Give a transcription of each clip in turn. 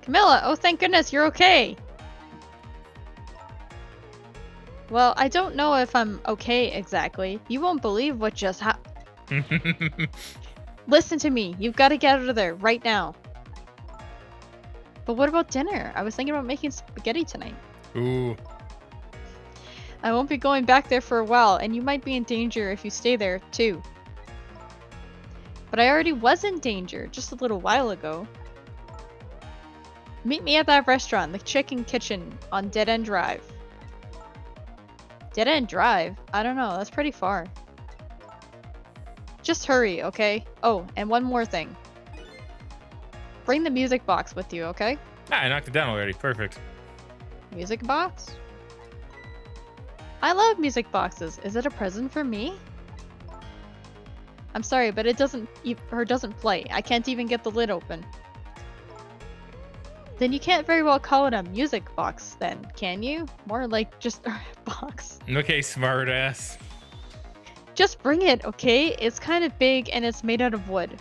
Camilla, oh thank goodness, you're okay. Well, I don't know if I'm okay exactly. You won't believe what just happened. Listen to me, you've got to get out of there, right now. But what about dinner? I was thinking about making spaghetti tonight. Ooh. I won't be going back there for a while, and you might be in danger if you stay there, too. But I already was in danger, just a little while ago. Meet me at that restaurant, the Chicken Kitchen, on Dead End Drive. Dead End Drive? I don't know, that's pretty far. Just hurry, okay? Oh, and one more thing. Bring the music box with you, okay? Ah, I knocked it down already. Perfect. Music box? I love music boxes. Is it a present for me? I'm sorry, but it doesn't play. I can't even get the lid open. Then you can't very well call it a music box then, can you? More like just a box. Okay, smartass. Just bring it, okay? It's kind of big and it's made out of wood.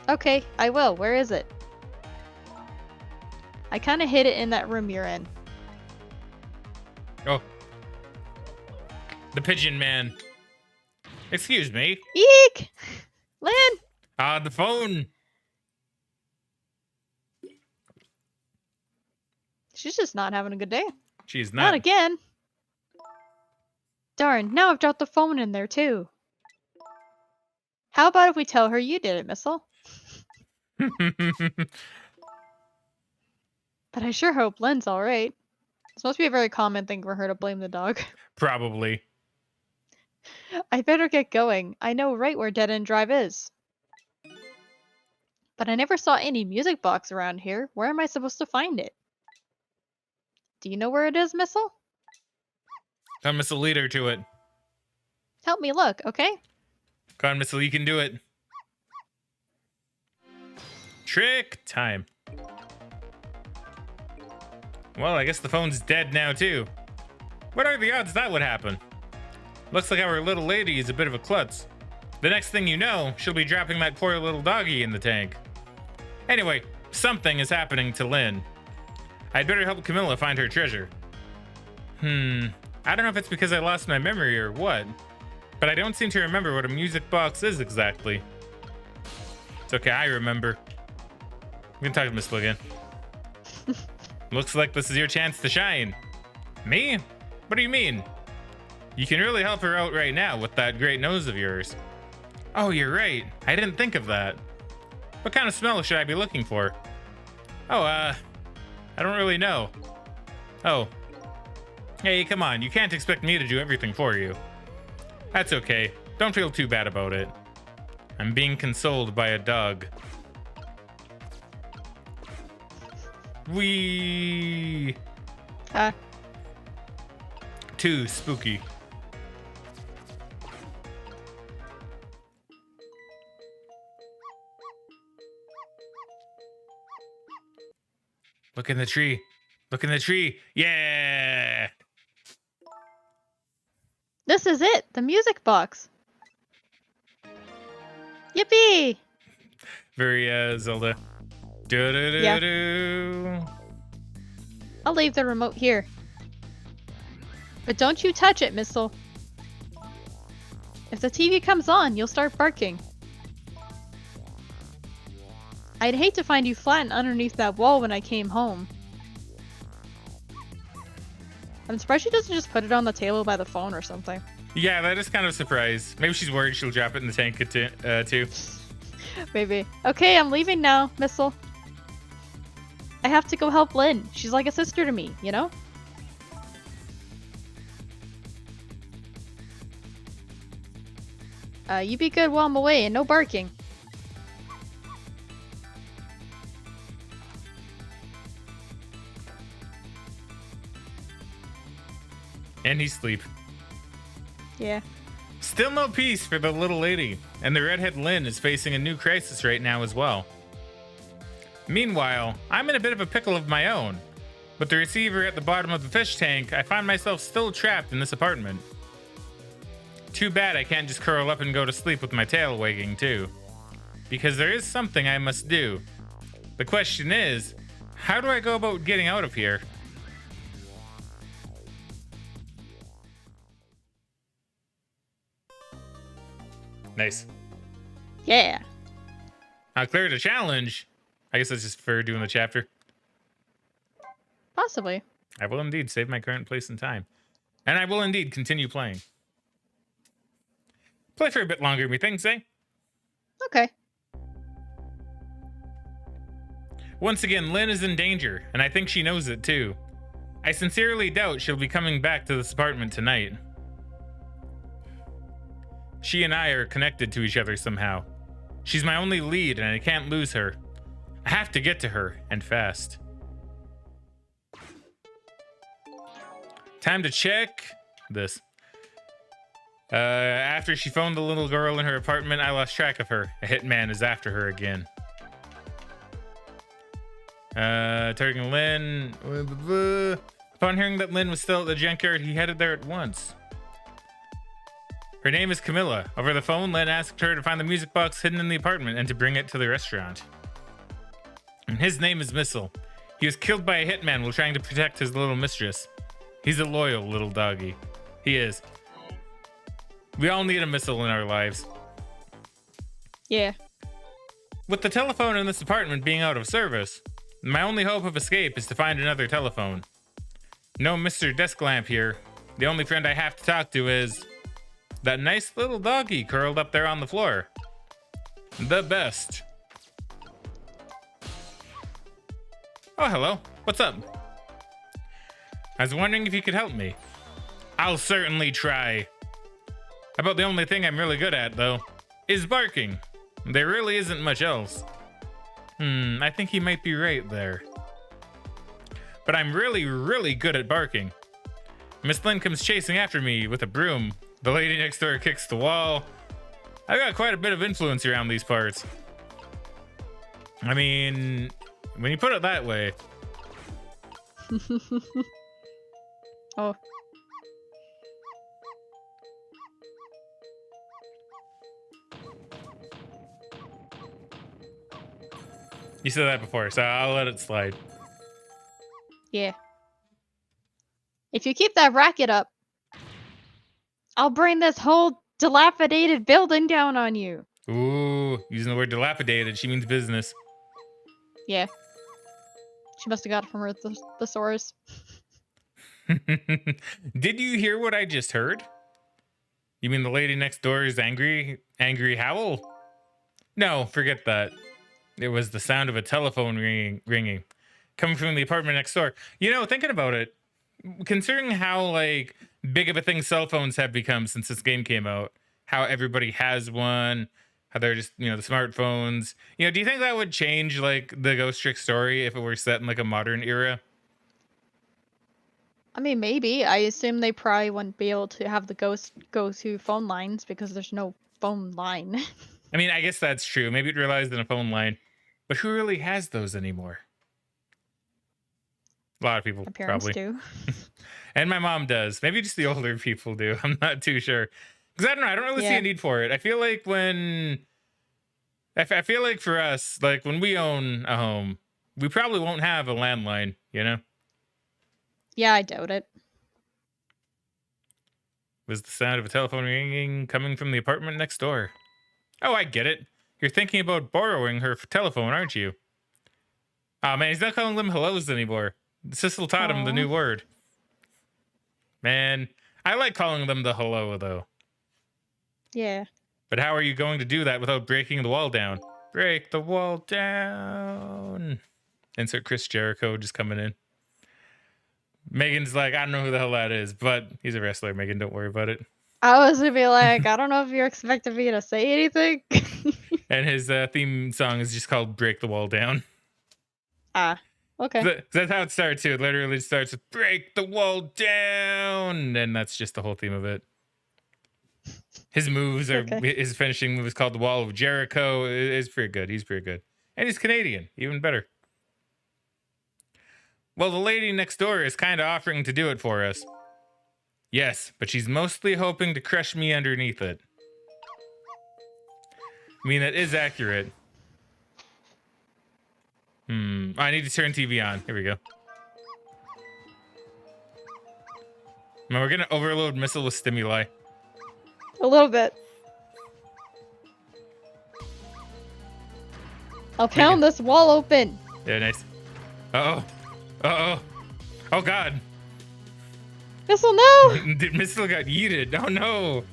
Okay, I will. Where is it? I kind of hid it in that room you're in. Oh. The pigeon man. Excuse me. Eek! Lynn! The phone. She's just not having a good day. She's Not not. again. Darn, now I've dropped the phone in there too. How about if we tell her you did it, Missile? But I sure hope Lynn's alright. This must be a very common thing for her to blame the dog. Probably. I better get going. I know right where Dead End Drive is. But I never saw any music box around here. Where am I supposed to find it? Do you know where it is, Missile? Come, Missile, lead her to it. Help me look, okay? Come on, Missile, you can do it. Trick time. Well, I guess the phone's dead now, too. What are the odds that would happen? Looks like our little lady is a bit of a klutz. The next thing you know, she'll be dropping that poor little doggy in the tank. Anyway, something is happening to Lynn. I'd better help Camilla find her treasure. I don't know if it's because I lost my memory or what, but I don't seem to remember what a music box is exactly. It's okay, I remember. We can talk to Miss again. Looks like this is your chance to shine. Me? What do you mean? You can really help her out right now with that great nose of yours. Oh, you're right. I didn't think of that. What kind of smell should I be looking for? Oh, I don't really know. Oh. Hey, come on. You can't expect me to do everything for you. That's okay. Don't feel too bad about it. I'm being consoled by a dog. Wee. Too spooky. Look in the tree. Look in the tree. Yeah. This is it, the music box. Yippee! Very Zelda. Do-do-do-do. I'll leave the remote here. But don't you touch it, Missile. If the TV comes on, you'll start barking. I'd hate to find you flattened underneath that wall when I came home. I'm surprised she doesn't just put it on the table by the phone or something. Yeah, that is kind of a surprise. Maybe she's worried she'll drop it in the tank too. Maybe. Okay, I'm leaving now, Missile. I have to go help Lynn. She's like a sister to me, you know? You be good while I'm away and no barking. And he's asleep. Yeah. Still no peace for the little lady, and the redhead Lynn is facing a new crisis right now as well. Meanwhile, I'm in a bit of a pickle of my own. With the receiver at the bottom of the fish tank, I find myself still trapped in this apartment. Too bad I can't just curl up and go to sleep with my tail wagging too. because there is something I must do. The question is, how do I go about getting out of here? Nice. Yeah. I cleared a challenge. I guess that's just for doing the chapter. Possibly. I will indeed save my current place in time. And I will indeed continue playing. Play for a bit longer, methinks, eh? Okay. Once again, Lynn is in danger, and I think she knows it too. I sincerely doubt she'll be coming back to this apartment tonight. She and I are connected to each other somehow. She's my only lead, and I can't lose her. I have to get to her, and fast. Time to check this. After she phoned the little girl in her apartment, I lost track of her. A hitman is after her again. Targeting Lynn. Upon hearing that Lynn was still at the junkyard, he headed there at once. Her name is Camilla. Over the phone, Lynn asked her to find the music box hidden in the apartment and to bring it to the restaurant. And his name is Missile. He was killed by a hitman while trying to protect his little mistress. He's a loyal little doggy. He is. We all need a Missile in our lives. Yeah. With the telephone in this apartment being out of service, my only hope of escape is to find another telephone. No Mr. Desk Lamp here. The only friend I have to talk to is that nice little doggy curled up there on the floor. The best. Oh, hello. What's up? I was wondering if you could help me. I'll certainly try. About the only thing I'm really good at, though, is barking. There really isn't much else. I think he might be right there. But I'm really, really good at barking. Miss Lynn comes chasing after me with a broom. The lady next door kicks the wall. I've got quite a bit of influence around these parts. I mean, when you put it that way. Oh. You said that before, so I'll let it slide. Yeah. If you keep that racket up, I'll bring this whole dilapidated building down on you. Ooh, using the word dilapidated, she means business. Yeah. She must have got it from her thesaurus. Did you hear what I just heard? You mean the lady next door's angry howl? No, forget that. It was the sound of a telephone ringing, coming from the apartment next door. You know, thinking about it, considering how like big of a thing cell phones have become since this game came out, how everybody has one, how they're just, you know, the smartphones. You know, do you think that would change like the Ghost Trick story if it were set in like a modern era? I mean, maybe. I assume they probably wouldn't be able to have the ghost go to phone lines because there's no phone line. I mean, I guess that's true. Maybe it relies on a phone line. But who really has those anymore? A lot of people, My parents probably. do. And my mom does. Maybe just the older people do. I'm not too sure. Because I don't know. I don't really see a need for it. I feel like I feel like for us, like when we own a home, we probably won't have a landline, you know? Yeah, I doubt it. Was the sound of a telephone ringing coming from the apartment next door? Oh, I get it. You're thinking about borrowing her telephone, aren't you? Oh, man, he's not calling them hellos anymore. Sissel taught him the new word. Man, I like calling them the hello, though. Yeah. But how are you going to do that without breaking the wall down? Break the wall down. Insert Chris Jericho just coming in. Megan's like, I don't know who the hell that is, but he's a wrestler, Megan. Don't worry about it. I was gonna be like, I don't know if you're expecting me to say anything. And his theme song is just called Break the Wall Down. Ah, okay. That's how it starts, too. It literally starts with Break the Wall Down. And that's just the whole theme of it. His moves are, his finishing move is called the Wall of Jericho. It's pretty good. He's pretty good. And he's Canadian. Even better. Well, the lady next door is kind of offering to do it for us. Yes, but she's mostly hoping to crush me underneath it. I mean, that is accurate. I need to turn TV on. Here we go. Now we're gonna overload missile with stimuli. A little bit. I'll pound this wall open. Yeah, nice. Uh-oh. Uh-oh. Oh, God. Missile, no! The missile got yeeted. Oh, no.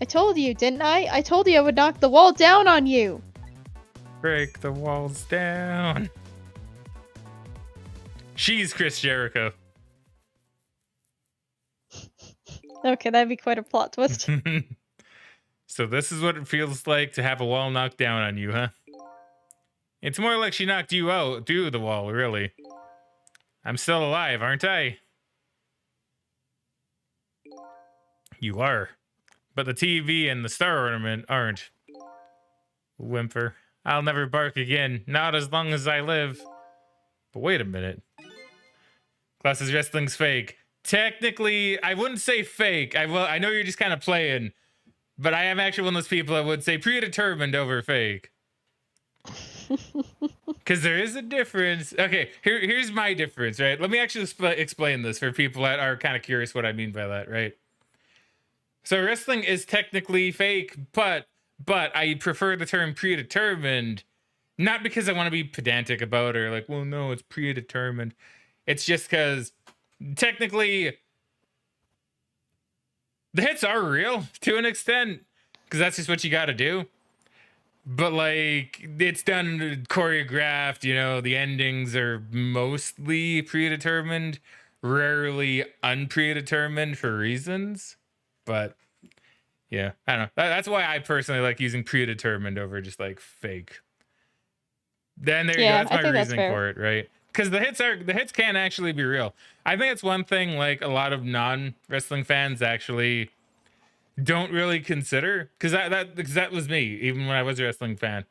I told you, didn't I? I told you I would knock the wall down on you. Break the walls down. She's Chris Jericho. Okay, that'd be quite a plot twist. So this is what it feels like to have a wall knocked down on you, huh? It's more like she knocked you out through the wall, really. I'm still alive, aren't I? You are. But the TV and the star ornament aren't. Whimper. I'll never bark again, not as long as I live. But wait a minute. Class's wrestling's fake. Technically, I wouldn't say fake. I know you're just kind of playing, but I am actually one of those people that would say predetermined over fake. Because there is a difference. Okay, here's my difference, right? Let me actually explain this for people that are kind of curious what I mean by that, right? So wrestling is technically fake, but I prefer the term predetermined, not because I want to be pedantic about it or like, well, no, it's predetermined. It's just because technically the hits are real to an extent, because that's just what you got to do. But like, it's done choreographed, you know, the endings are mostly predetermined, rarely unpredetermined for reasons. But yeah, I don't know. That's why I personally like using predetermined over just like fake. Then there you go. That's my reasoning for it, right? Because the hits can actually be real. I think it's one thing like a lot of non-wrestling fans actually don't really consider, because that was me even when I was a wrestling fan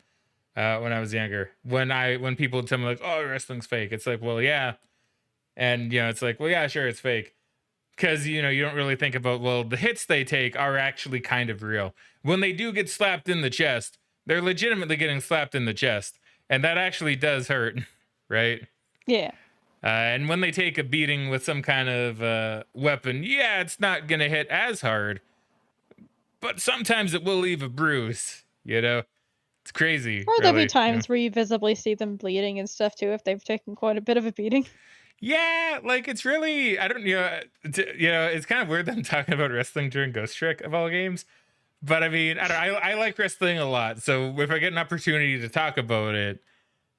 when I was younger. When people tell me like, oh, wrestling's fake, it's like, well, yeah, and you know, it's like, well, yeah, sure, it's fake, because you know, you don't really think about, well, the hits they take are actually kind of real. When they do get slapped in the chest, they're legitimately getting slapped in the chest, and that actually does hurt, right? Yeah. And when they take a beating with some kind of weapon, yeah, it's not gonna hit as hard, but sometimes it will leave a bruise, you know? It's crazy. Or there'll be times where you visibly see them bleeding and stuff too, if they've taken quite a bit of a beating. Yeah, like it's really, I don't, it's kind of weird that I'm talking about wrestling during Ghost Trick of all games. But I mean, I like wrestling a lot. So if I get an opportunity to talk about it,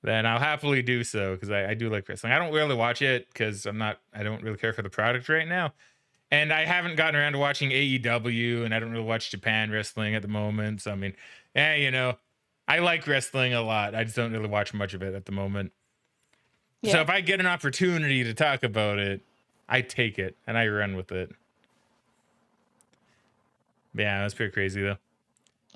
then I'll happily do so, because I do like wrestling. I don't really watch it because I don't really care for the product right now. And I haven't gotten around to watching AEW, and I don't really watch Japan wrestling at the moment. So, I mean, you know, I like wrestling a lot. I just don't really watch much of it at the moment. Yeah. So if I get an opportunity to talk about it, I take it and I run with it. Yeah, that's pretty crazy, though.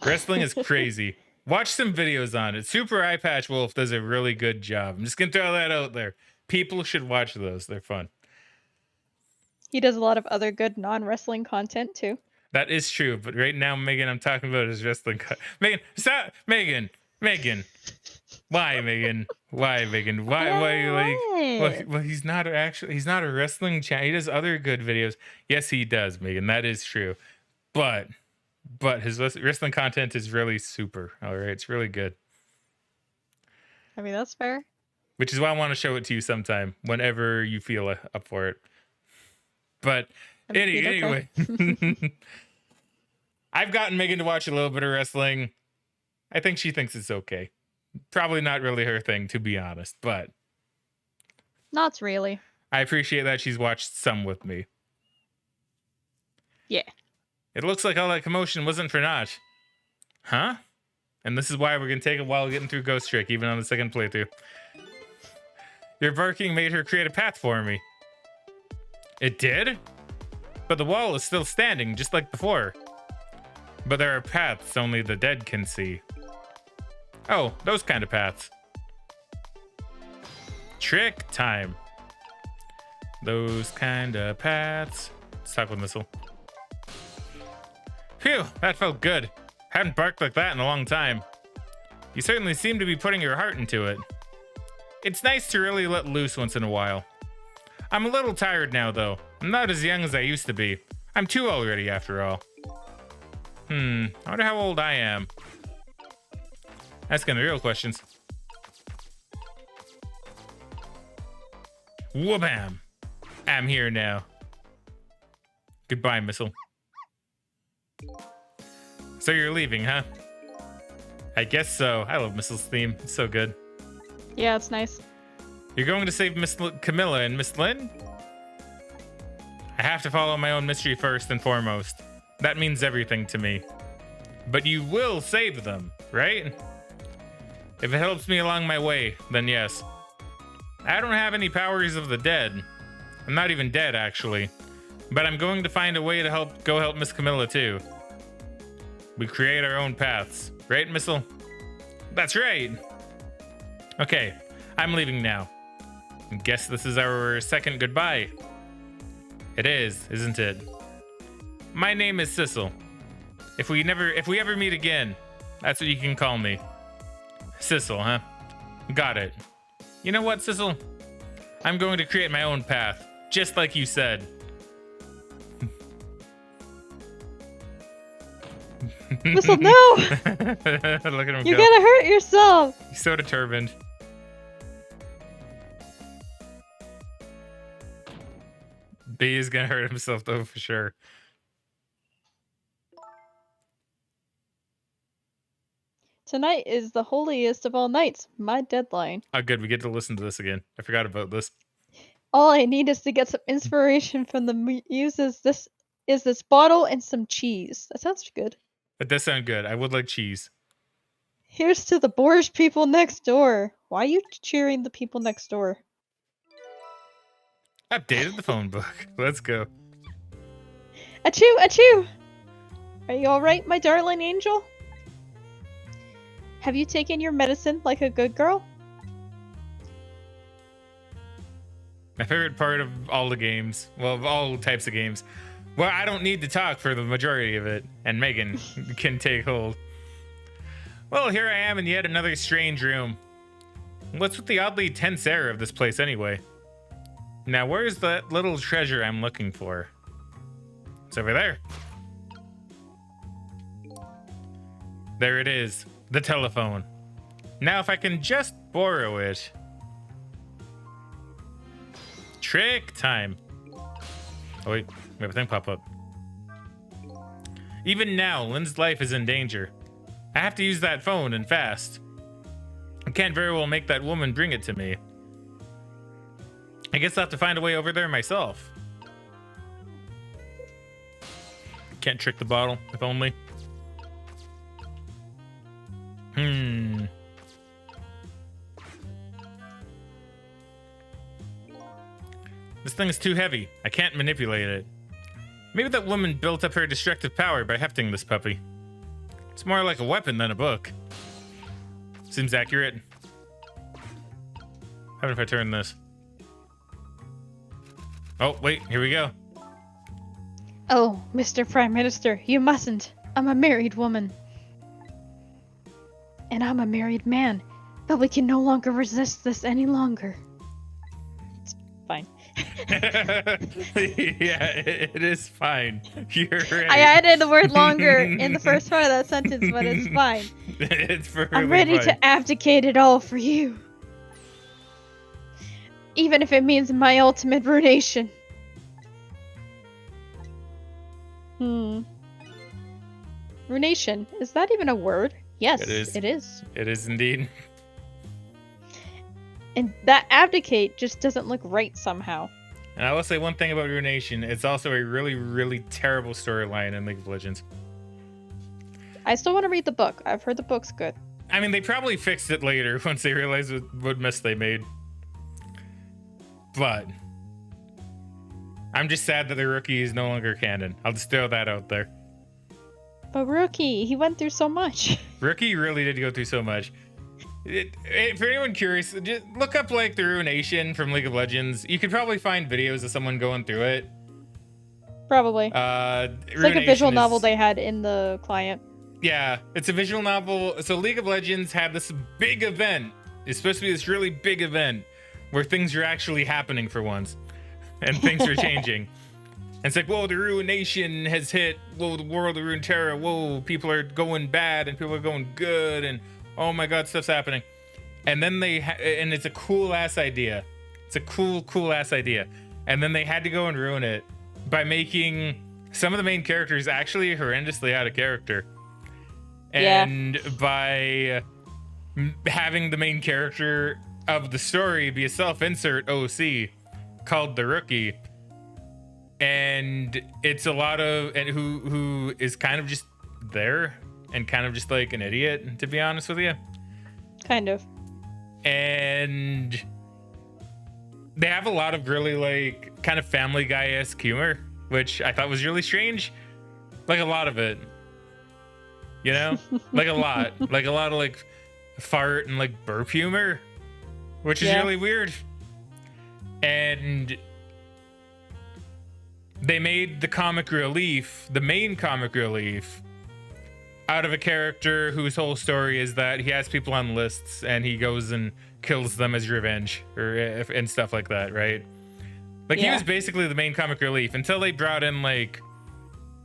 Wrestling is crazy. Watch some videos on it. Super Eye Patch Wolf does a really good job. I'm just going to throw that out there. People should watch those. They're fun. He does a lot of other good non-wrestling content too. That is true, but right now, Megan, I'm talking about his wrestling. Megan, stop, Megan. Why, Megan? Why, Megan? Why? Like, well, he's not a wrestling channel. He does other good videos. Yes, he does, Megan. That is true, but his wrestling content is really super. All right, it's really good. I mean, that's fair. Which is why I want to show it to you sometime, whenever you feel up for it. But anyway, I've gotten Megan to watch a little bit of wrestling. I think she thinks it's okay. Probably not really her thing, to be honest, but not really. I appreciate that she's watched some with me. Yeah. It looks like all that commotion wasn't for naught. Huh? And this is why we're going to take a while getting through Ghost Trick, even on the second playthrough. Your barking made her create a path for me. It did? But the wall is still standing, just like before. But there are paths only the dead can see. Oh, those kind of paths. Trick time. Those kind of paths. Let's talk with Missile. Phew, that felt good. Hadn't barked like that in a long time. You certainly seem to be putting your heart into it. It's nice to really let loose once in a while. I'm a little tired now, though. I'm not as young as I used to be. I'm 2 already, after all. I wonder how old I am. Asking the real questions. Whoa-bam! I'm here now. Goodbye, Missile. So you're leaving, huh? I guess so. I love Missile's theme. It's so good. Yeah, it's nice. You're going to save Miss Camilla and Miss Lynn? I have to follow my own mystery first and foremost. That means everything to me. But you will save them, right? If it helps me along my way, then yes. I don't have any powers of the dead. I'm not even dead, actually. But I'm going to find a way to help Miss Camilla, too. We create our own paths. Right, Missile? That's right! Okay, I'm leaving now. Guess this is our second goodbye. It is, isn't it? My name is Sissel. If we ever meet again, that's what you can call me. Sissel, huh? Got it. You know what, Sissel? I'm going to create my own path, just like you said. Whistle, no! Look at him You're go. gonna hurt yourself! He's so determined. B is gonna hurt himself though, for sure. Tonight is the holiest of all nights, my deadline. Oh, good. We get to listen to this again. I forgot about this. All I need is to get some inspiration from the muses. This is this bottle and some cheese. That sounds good. It does sound good. I would like cheese. Here's to the boorish people next door. Why are you cheering the people next door? Updated the phone book. Let's go. Achoo! Achoo! Are you alright, my darling angel? Have you taken your medicine like a good girl? My favorite part of all the games, well, of all types of games. Well, I don't need to talk for the majority of it, and Megan can take hold. Well, here I am in yet another strange room. What's with the oddly tense air of this place anyway? Now, where's that little treasure I'm looking for? It's over there. There it is, the telephone. Now, if I can just borrow it. Trick time. Oh wait, we have a thing pop up. Even now, Lynn's life is in danger. I have to use that phone and fast. I can't very well make that woman bring it to me. I guess I'll have to find a way over there myself. Can't trick the bottle, if only. This thing is too heavy. I can't manipulate it. Maybe that woman built up her destructive power by hefting this puppy. It's more like a weapon than a book. Seems accurate. How about if I turn this? Oh, wait, here we go. Oh, Mr. Prime Minister, you mustn't. I'm a married woman. And I'm a married man. But we can no longer resist this any longer. It's fine. Yeah, it is fine. You're right. I added the word longer in the first part of that sentence, but it's fine. It's perfectly I'm ready fine. to abdicate it all for you. Even if it means my ultimate ruination. Ruination. Is that even a word? Yes, It is. It is. It is indeed. And that abdicate just doesn't look right somehow. And I will say one thing about Ruination. It's also a really, really terrible storyline in League of Legends. I still want to read the book. I've heard the book's good. I mean, they probably fixed it later once they realized what mess they made. But I'm just sad that the rookie is no longer canon. I'll just throw that out there. But Rookie, he went through so much. Rookie really did go through so much. For anyone curious, just look up like the Ruination from League of Legends. You could probably find videos of someone going through it. Probably. It's like a visual novel they had in the client. Yeah, it's a visual novel. So League of Legends had this big event. It's supposed to be this really big event where things are actually happening for once, and things are changing. And it's like, whoa, the Ruination has hit. Whoa, the World of Runeterra. Whoa, people are going bad and people are going good. And oh my God, stuff's happening. And then and it's a cool ass idea. It's a cool ass idea. And then they had to go and ruin it by making some of the main characters actually horrendously out of character. And by having the main character of the story be a self-insert OC called the Rookie. And it's a lot of, and who is kind of just there and kind of just like an idiot, to be honest with you. Kind of. And they have a lot of really like kind of Family Guy-esque humor, which I thought was really strange. Like a lot of it, you know, like a lot of like fart and like burp humor, which is really weird. And they made the main comic relief, out of a character whose whole story is that he has people on lists and he goes and kills them as revenge and stuff like that, right? Like he was basically the main comic relief until they brought in like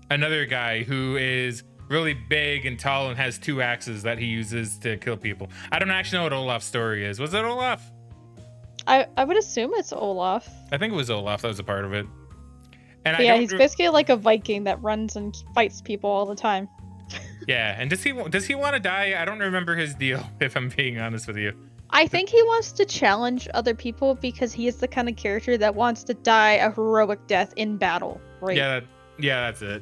another guy who is really big and tall and has 2 axes that he uses to kill people. I don't actually know what Olaf's story is. Was it Olaf? I would assume it's Olaf. I think it was Olaf that was a part of it. And he's basically like a Viking that runs and fights people all the time. Yeah, and does he want to die? I don't remember his deal, if I'm being honest with you. I think he wants to challenge other people because he is the kind of character that wants to die a heroic death in battle, right? Yeah, that's it.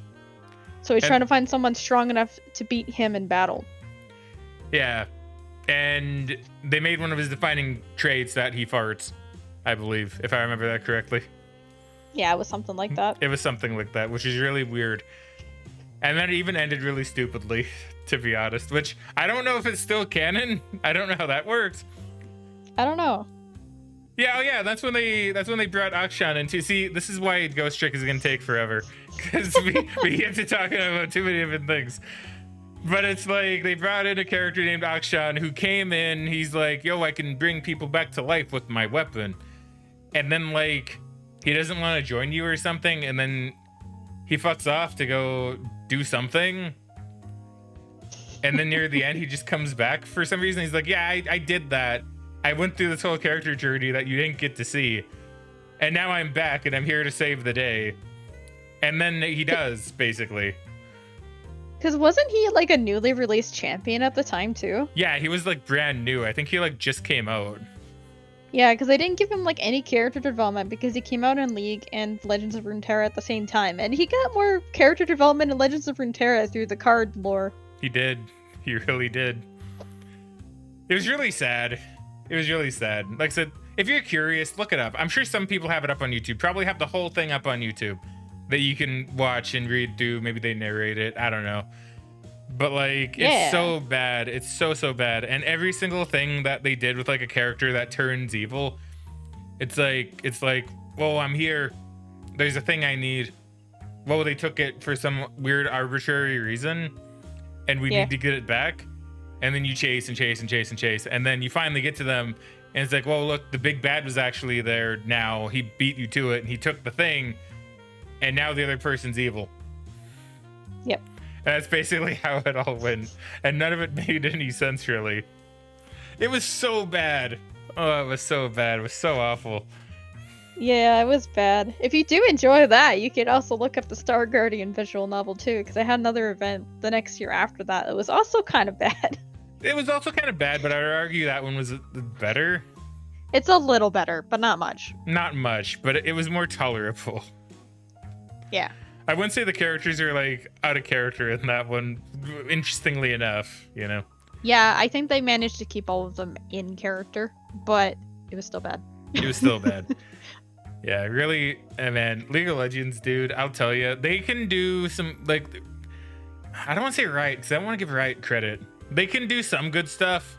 So he's trying to find someone strong enough to beat him in battle. Yeah, and they made one of his defining traits that he farts, I believe, if I remember that correctly. Yeah, it was something like that. It was something like that, which is really weird. And then it even ended really stupidly, to be honest, which I don't know if it's still canon. I don't know how that works. I don't know. Yeah, that's when they brought Akshan in. See, this is why Ghost Trick is gonna take forever, because we get to talking about too many different things. But it's like they brought in a character named Akshan who came in. He's like, yo, I can bring people back to life with my weapon. And then like he doesn't want to join you or something, and then he fucks off to go do something. And then near the end, he just comes back for some reason. He's like, yeah, I did that. I went through this whole character journey that you didn't get to see. And now I'm back and I'm here to save the day. And then he does, basically. Because wasn't he like a newly released champion at the time too? Yeah, he was like brand new. I think he like just came out. Yeah, because they didn't give him like any character development because he came out in League and Legends of Runeterra at the same time. And he got more character development in Legends of Runeterra through the card lore. He did. He really did. It was really sad. It was really sad. Like I said, if you're curious, look it up. I'm sure some people have it up on YouTube. Probably have the whole thing up on YouTube that you can watch and read through. Maybe they narrate it. I don't know. But like, it's so bad. It's so bad. And every single thing that they did with like a character that turns evil, it's like, whoa, I'm here. There's a thing I need. Whoa, they took it for some weird arbitrary reason, and we need to get it back. And then you chase and chase and chase and chase, and then you finally get to them, and it's like, whoa, look, the big bad was actually there now. He beat you to it, and he took the thing, and now the other person's evil. Yep. And that's basically how it all went, and none of it made any sense, really. It was so bad. Oh, it was so bad. It was so awful. Yeah, it was bad. If you do enjoy that, you could also look up the Star Guardian visual novel too, because I had another event the next year after that. It was also kind of bad. It was also kind of bad, but I would argue that one was better. It's a little better, but not much. Not much, but it was more tolerable. Yeah. I wouldn't say the characters are like out of character in that one, interestingly enough, you know? Yeah, I think they managed to keep all of them in character, but it was still bad. It was still bad. Yeah, really, man, League of Legends, dude, I'll tell you, they can do some, like, I don't want to say Riot, because I don't want to give Riot credit. They can do some good stuff,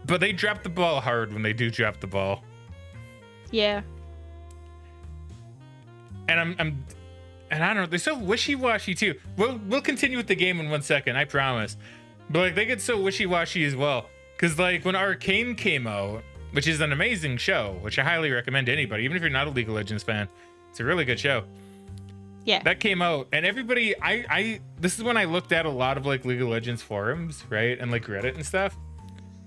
but they drop the ball hard when they do drop the ball. Yeah. And and I don't know, they're so wishy-washy too. We'll continue with the game in 1 second, I promise. But like they get so wishy-washy as well. Cause like when Arcane came out, which is an amazing show, which I highly recommend to anybody, even if you're not a League of Legends fan, it's a really good show. Yeah. That came out, and everybody, this is when I looked at a lot of like League of Legends forums, right, and like Reddit and stuff,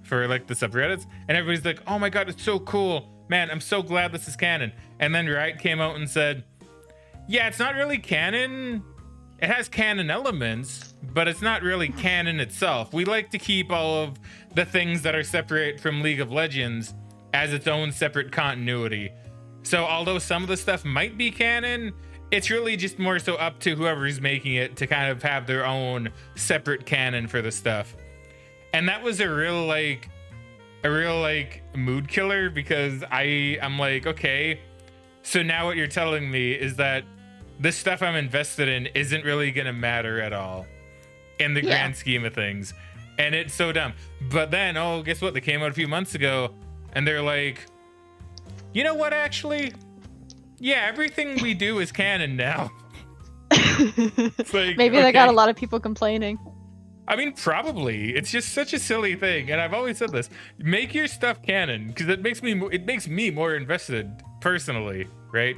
for like the subreddits, and everybody's like, "Oh my god, it's so cool, man! I'm so glad this is canon." And then Riot came out and said, "Yeah, it's not really canon. It has canon elements, but it's not really canon itself. We like to keep all of the things that are separate from League of Legends as its own separate continuity. So although some of the stuff might be canon, it's really just more so up to whoever's making it to kind of have their own separate canon for the stuff." And that was a real mood killer, because I'm like, okay, so now what you're telling me is that the stuff I'm invested in isn't really gonna matter at all in the grand scheme of things. And it's so dumb. But then, oh, guess what? They came out a few months ago and they're like, you know what, actually? Yeah, everything we do is canon now. It's like, maybe they got a lot of people complaining. I mean, probably. It's just such a silly thing, and I've always said this: make your stuff canon, because it makes me more invested personally, right?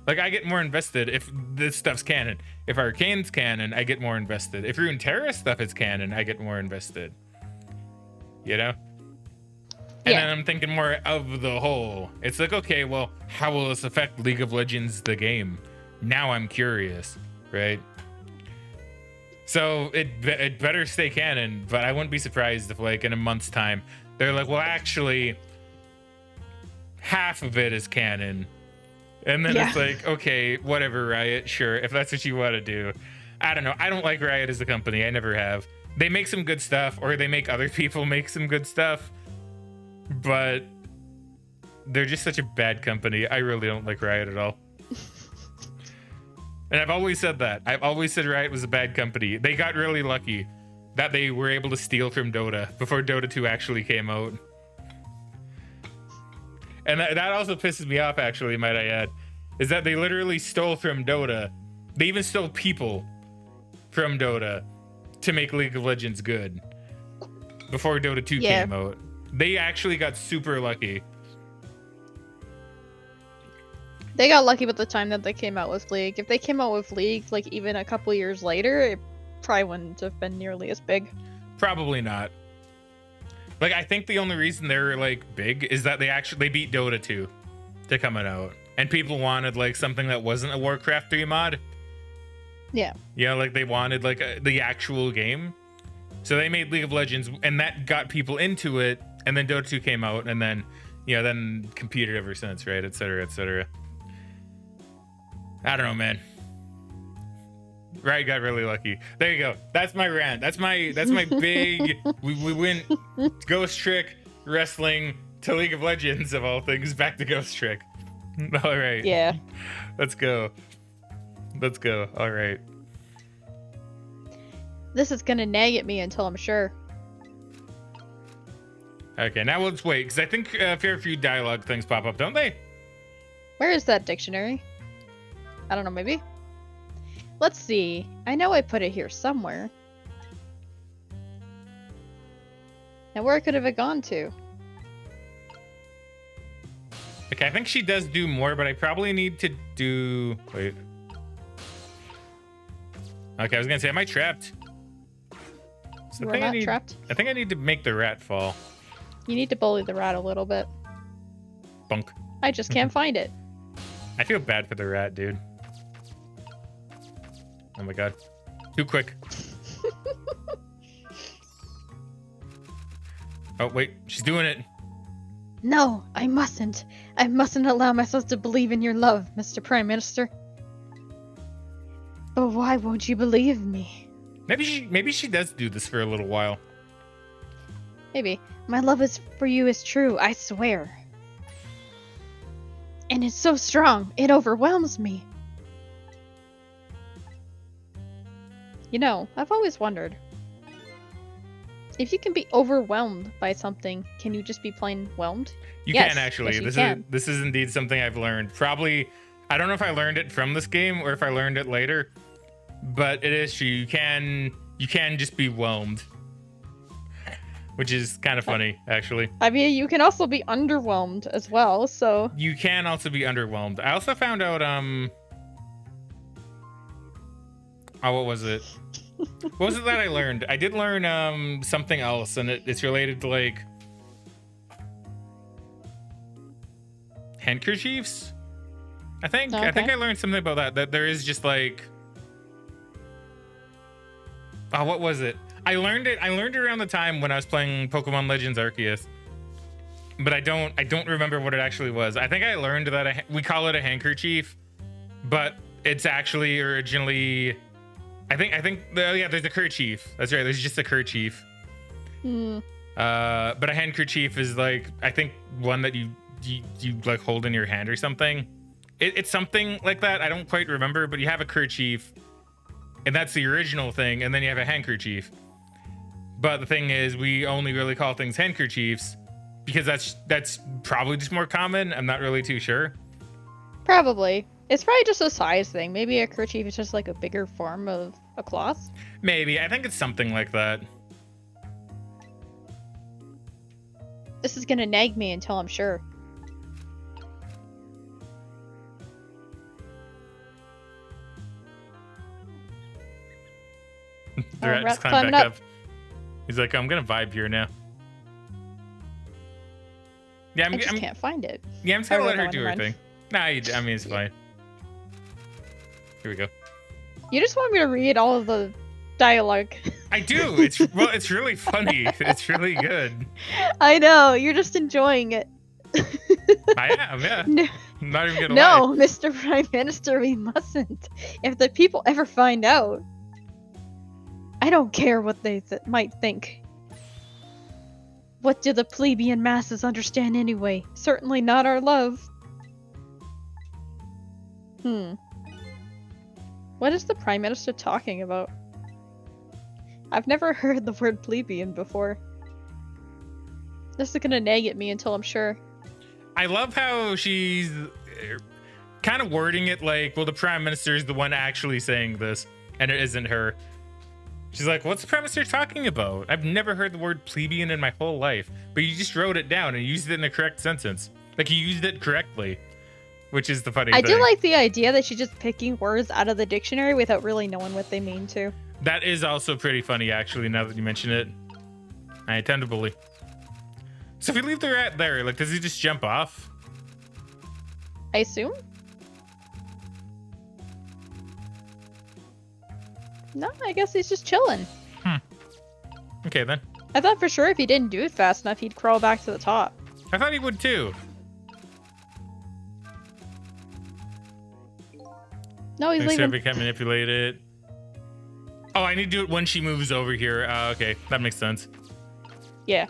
Like I get more invested if this stuff's canon. If Arcane's canon, I get more invested. If Runeterra stuff is canon, I get more invested. You know? And then I'm thinking more of the whole. It's like, okay, well, how will this affect League of Legends, the game? Now I'm curious, right? So it better stay canon, but I wouldn't be surprised if like in a month's time, they're like, well, actually, half of it is canon. And then it's like, okay, whatever, Riot, sure, if that's what you want to do. I don't know. I don't like Riot as a company. I never have. They make some good stuff, or they make other people make some good stuff, but they're just such a bad company. I really don't like Riot at all. And I've always said that. I've always said Riot was a bad company. They got really lucky that they were able to steal from Dota before Dota 2 actually came out. And that also pisses me off, actually, might I add, is that they literally stole from Dota. They even stole people from Dota to make League of Legends good before Dota 2 came out. They actually got super lucky. They got lucky with the time that they came out with League. If they came out with League, like, even a couple years later, it probably wouldn't have been nearly as big. Probably not. Like, I think the only reason they're, like, big is that they beat Dota 2 to coming out. And people wanted, like, something that wasn't a Warcraft 3 mod. Yeah. Yeah, like, they wanted, like, the actual game. So they made League of Legends, and that got people into it. And then Dota 2 came out, and then, you know, then competed ever since, right? Et cetera, et cetera. I don't know, man. Riot got really lucky. There you go. That's my rant. That's my big. we went Ghost Trick wrestling to League of Legends of all things. Back to Ghost Trick. All right. Yeah. Let's go. Let's go. All right. This is gonna nag at me until I'm sure. Okay, now let's wait, because I think a fair few dialogue things pop up, don't they? Where is that dictionary? I don't know, maybe? Let's see. I know I put it here somewhere. Now where could have it gone to? Okay, I think she does do more, but I probably need to do... Wait. Okay, I was gonna say, am I trapped? So We're not trapped? I think I need to make the rat fall. You need to bully the rat a little bit. Bunk. I just can't find it. I feel bad for the rat, dude. Oh my god. Too quick. Oh, wait. She's doing it. No, I mustn't. I mustn't allow myself to believe in your love, Mr. Prime Minister. But why won't you believe me? Maybe she does do this for a little while. Maybe. My love for you is true, I swear. And it's so strong, it overwhelms me. You know, I've always wondered, if you can be overwhelmed by something, can you just be plain whelmed? You Yes, can actually. yes, you can. This is indeed something I've learned. Probably I don't know if I learned it from this game or if I learned it later, but it is true. You can just be whelmed, which is kind of funny, actually. I mean, you can also be underwhelmed as well, so... You can also be underwhelmed. I also found out, oh, what was it? What was it that I learned? I did learn, something else, and it's related to, like... handkerchiefs? I think. Okay. I think I learned something about that there is just, like... Oh, what was it? I learned it around the time when I was playing Pokemon Legends Arceus. But I don't remember what it actually was. I think I learned that we call it a handkerchief, but it's actually originally... I think yeah, there's a kerchief. That's right, there's just a kerchief. Hmm. But a handkerchief is like, I think one that you like hold in your hand or something. It's something like that. I don't quite remember, but you have a kerchief, and that's the original thing, and then you have a handkerchief. But the thing is, we only really call things handkerchiefs because that's probably just more common. I'm not really too sure. Probably. It's probably just a size thing. Maybe a kerchief is just like a bigger form of a cloth. Maybe. I think it's something like that. This is gonna nag me until I'm sure. The rat just climbed back up. He's like, I'm gonna vibe here now. Yeah, I just can't find it. Yeah, I'm just gonna let her do her thing. Nah, I mean, it's fine. Here we go. You just want me to read all of the dialogue. I do. It's really funny. It's really good. I know. You're just enjoying it. I am, yeah. No, I'm not even gonna no, lie. Mr. Prime Minister, we mustn't. If the people ever find out, I don't care what they might think. What do the plebeian masses understand anyway? Certainly not our love. What is the Prime Minister talking about? I've never heard the word plebeian before. This is gonna nag at me until I'm sure. I love how she's kind of wording it like, well, the Prime Minister is the one actually saying this, and it isn't her. She's like, what's the Prime Minister talking about? I've never heard the word plebeian in my whole life, but you just wrote it down and used it in the correct sentence. Like, you used it correctly, which is the funny thing. I do like the idea that she's just picking words out of the dictionary without really knowing what they mean to. That is also pretty funny, actually, now that you mention it. I tend to believe. So if we leave the rat there, like, does he just jump off? I assume? No, I guess he's just chilling. Okay, then. I thought for sure if he didn't do it fast enough, he'd crawl back to the top. I thought he would, too. No, he's Make sure leaving. we can't manipulate it. Oh, I need to do it when she moves over here. Okay, that makes sense. Yeah.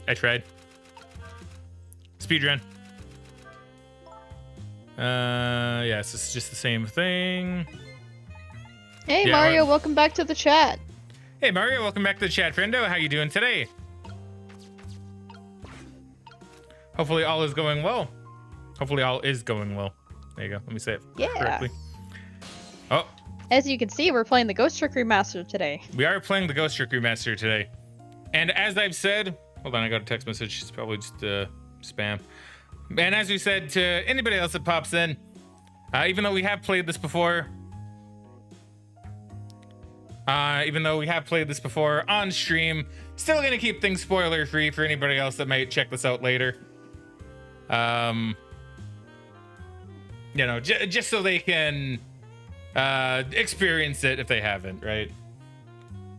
I tried. Speedrun. Yes, it's just the same thing. Hey, Yeah, Mario, well- welcome back to the chat. Hey, Mario, welcome back to the chat, friendo. How you doing today? Hopefully all is going well. Hopefully all is going well. There you go. Let me say it correctly. Oh, As you can see, we're playing the Ghost Trick Remaster today. we are playing the Ghost Trick Remaster today. And as I've said... Hold on, I got a text message. It's probably just spam. And as we said to anybody else that pops in, even though we have played this before... on stream, still gonna keep things spoiler free for anybody else that might check this out later. You know, just so they can experience it if they haven't, right?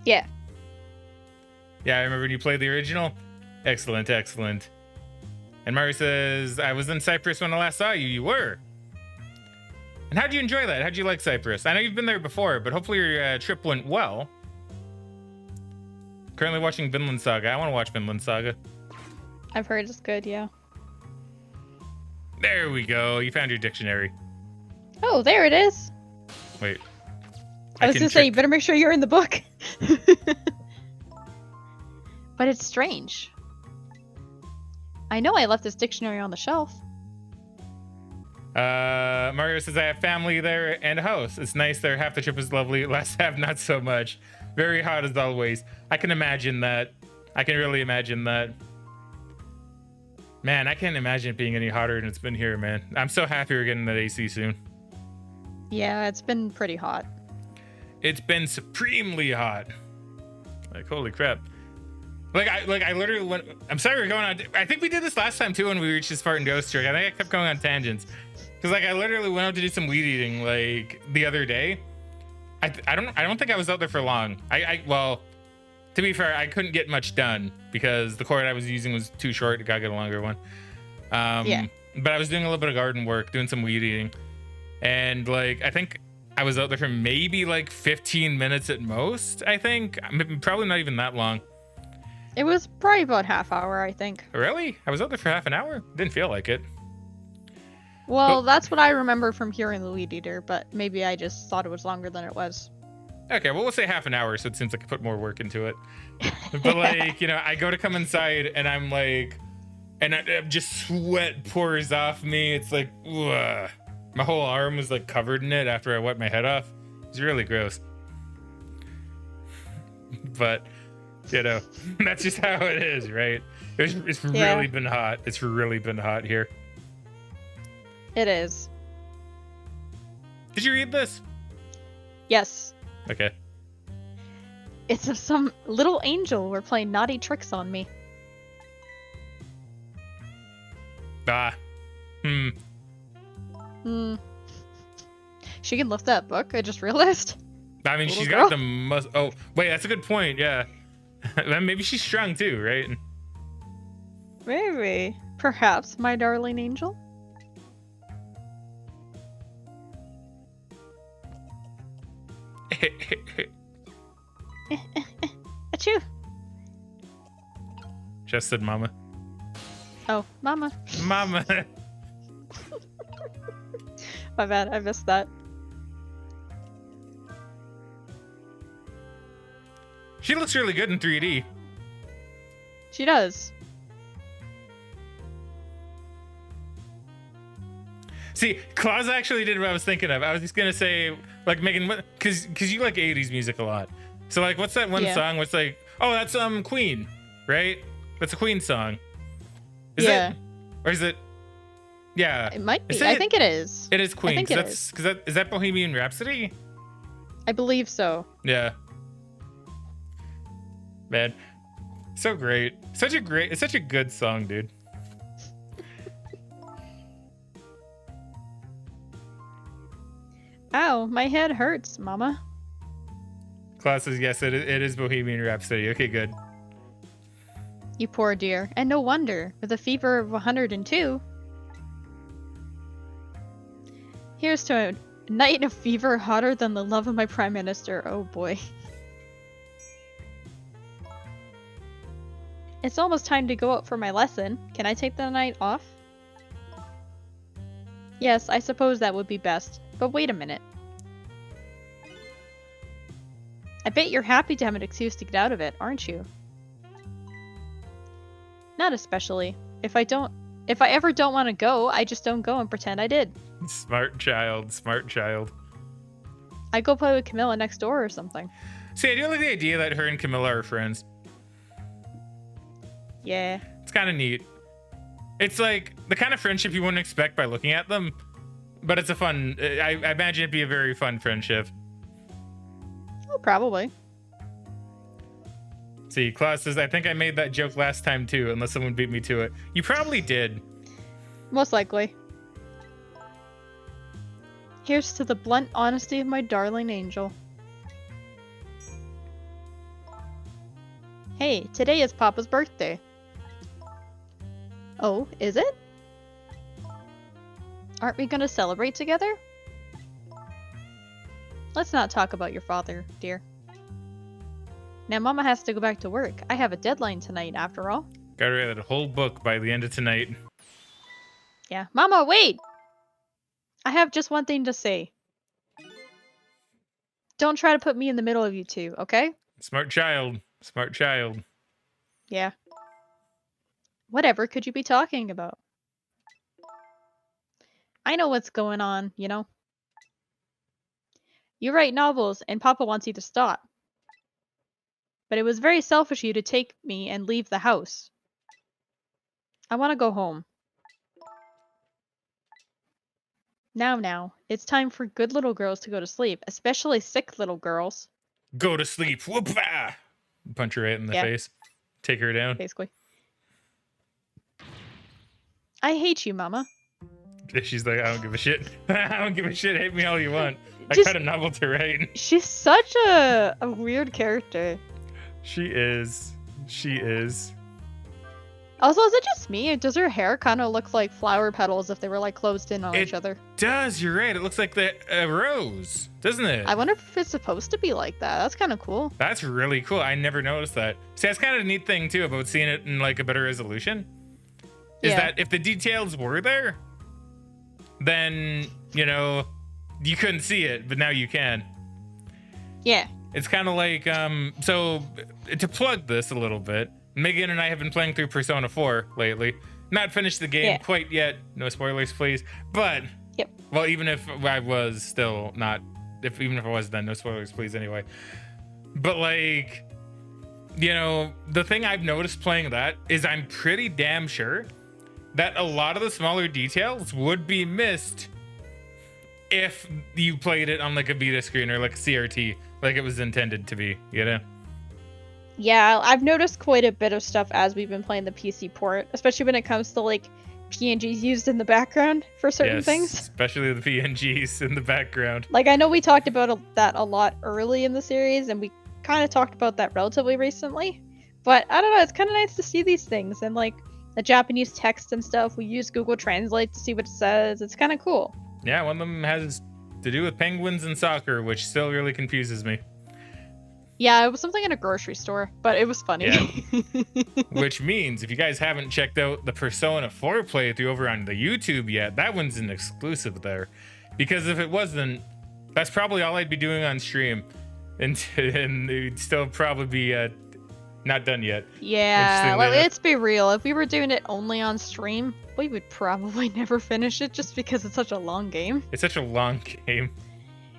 Yeah. Yeah, I remember when you played the original. Excellent, excellent. And Mario says, I was in Cyprus when I last saw you. You were. And how'd you enjoy that? How'd you like Cyprus? I know you've been there before, but hopefully your trip went well. Currently watching Vinland Saga. I want to watch Vinland Saga. I've heard it's good, yeah. There we go. You found your dictionary. Oh, there it is. Wait. I was gonna say, you better make sure you're in the book. But it's strange. I know I left this dictionary on the shelf. Mario says, I have family there and a house. It's nice there. Half the trip is lovely. Last half, not so much. Very hot as always. I can imagine that. I can really imagine that. Man, I can't imagine it being any hotter than it's been here, man. I'm so happy we're getting that AC soon. Yeah, it's been pretty hot. It's been supremely hot. Like, holy crap. I literally went. I'm sorry we're going on. I think we did this last time too when we reached this part in Ghost Trick. I think I kept going on tangents. Because like I literally went out to do some weed eating like the other day. I don't think I was out there for long. Well, to be fair, I couldn't get much done because the cord I was using was too short. I gotta get a longer one. Yeah. But I was doing a little bit of garden work, doing some weed eating, and like I think I was out there for maybe like 15 minutes at most. I think probably not even that long. It was probably about half hour, I think. Really? I was out there for half an hour? Didn't feel like it. Well, that's what I remember from hearing the weed eater, but maybe I just thought it was longer than it was. Okay, well, we'll say half an hour, so it seems like I put more work into it. But like, you know, I go to come inside and I'm like, and just sweat pours off me. It's like, ugh. My whole arm was like covered in it after I wiped my head off. It's really gross. But, you know, that's just how it is, right? It's really been hot. It's really been hot here. It is. Did you read this? Yes. Okay. It's of some little angel were playing naughty tricks on me. She can lift that book, I just realized. I mean, she's girl. got the most. Oh, wait, that's a good point. Yeah. Maybe she's strong too, right? Maybe. Perhaps, my darling angel. Achoo. Just said mama. Oh, mama. Mama. My bad, I missed that. She looks really good in 3D. She does. See, Claus actually did what I was thinking of. I was just gonna say, like, Megan, because you like 80s music a lot. So, like, what's that one song? What's like, oh, that's Queen, right? That's a Queen song. Is it? Or is it? Yeah. It might be. I think it is. It is Queen. I think it is. Because is that Bohemian Rhapsody? I believe so. Yeah. Man, so great. It's such a good song, dude. Ow, my head hurts, mama. Claus says, yes, it is Bohemian Rhapsody. Okay, good. You poor dear. And no wonder, with a fever of 102. Here's to a night of fever hotter than the love of my prime minister. Oh boy. It's almost time to go out for my lesson. Can I take the night off? Yes, I suppose that would be best. But wait a minute. I bet you're happy to have an excuse to get out of it, aren't you? Not especially. If I ever don't want to go, I just don't go and pretend I did. Smart child, smart child. I go play with Camilla next door or something. See, I do like the idea that her and Camilla are friends. Yeah. It's kind of neat. It's like the kind of friendship you wouldn't expect by looking at them, but it's a fun. I imagine it'd be a very fun friendship. Oh, probably. See, Klaus says, I think I made that joke last time too, unless someone beat me to it. You probably did. Most likely. Here's to the blunt honesty of my darling angel. Hey, today is Papa's birthday. Oh, is it? Aren't we gonna celebrate together? Let's not talk about your father, dear. Now Mama has to go back to work. I have a deadline tonight, after all. Gotta read that whole book by the end of tonight. Yeah. Mama, wait! I have just one thing to say. Don't try to put me in the middle of you two, okay? Smart child. Smart child. Yeah. Whatever could you be talking about? I know what's going on, you know? You write novels, and Papa wants you to stop. But it was very selfish of you to take me and leave the house. I want to go home. Now, it's time for good little girls to go to sleep, especially sick little girls. Go to sleep. Whoop-ah! Punch her right in the Yeah. face. Take her down. Basically. I hate you, Mama. She's like, I don't give a shit. I don't give a shit. Hate me all you want. I Just- got a novel to write. She's such a weird character. She is. She is. Also, is it just me? Does her hair kind of look like flower petals if they were like closed in on each other? Does, you're right. It looks like the rose, doesn't it? I wonder if it's supposed to be like that. That's kind of cool. That's really cool. I never noticed that. See, that's kind of a neat thing too about seeing it in like a better resolution. Is that if the details were there, then, you know, you couldn't see it, but now you can. Yeah. It's kind of like, so to plug this a little bit, Megan and I have been playing through Persona 4 lately. Not finished the game quite yet. No spoilers, please. But, well, even if I was still not, even if I was then, no spoilers, please, anyway. But, like, you know, the thing I've noticed playing that is I'm pretty damn sure that a lot of the smaller details would be missed if you played it on, like, a Vita screen or, like, a CRT, like it was intended to be, you know? Yeah, I've noticed quite a bit of stuff as we've been playing the PC port, especially when it comes to like PNGs used in the background for certain things. Especially the PNGs in the background. Like I know we talked about that a lot early in the series, and we kind of talked about that relatively recently. But I don't know, it's kind of nice to see these things and like the Japanese text and stuff. We use Google Translate to see what it says. It's kind of cool. Yeah, one of them has to do with penguins and soccer, which still really confuses me. Yeah, it was something in a grocery store, but it was funny. Yeah. Which means if you guys haven't checked out the Persona 4 playthrough over on the YouTube yet, that one's an exclusive there. Because if it wasn't, that's probably all I'd be doing on stream. And it'd still probably be not done yet. Yeah, let's be real. If we were doing it only on stream, we would probably never finish it just because it's such a long game. It's such a long game.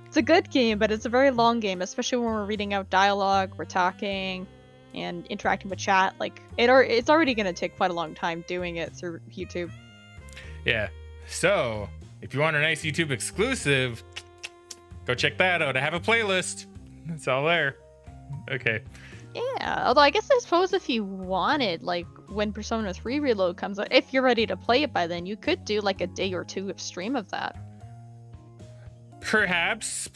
It's a good game, but it's a very long game, especially when we're reading out dialogue, we're talking, and interacting with chat. Like, it's already going to take quite a long time doing it through YouTube. Yeah. So, if you want a nice YouTube exclusive, go check that out. I have a playlist. It's all there. Okay. Yeah, although I guess I suppose if you wanted, like, when Persona 3 Reload comes out, if you're ready to play it by then, you could do, like, a day or two of stream of that. Perhaps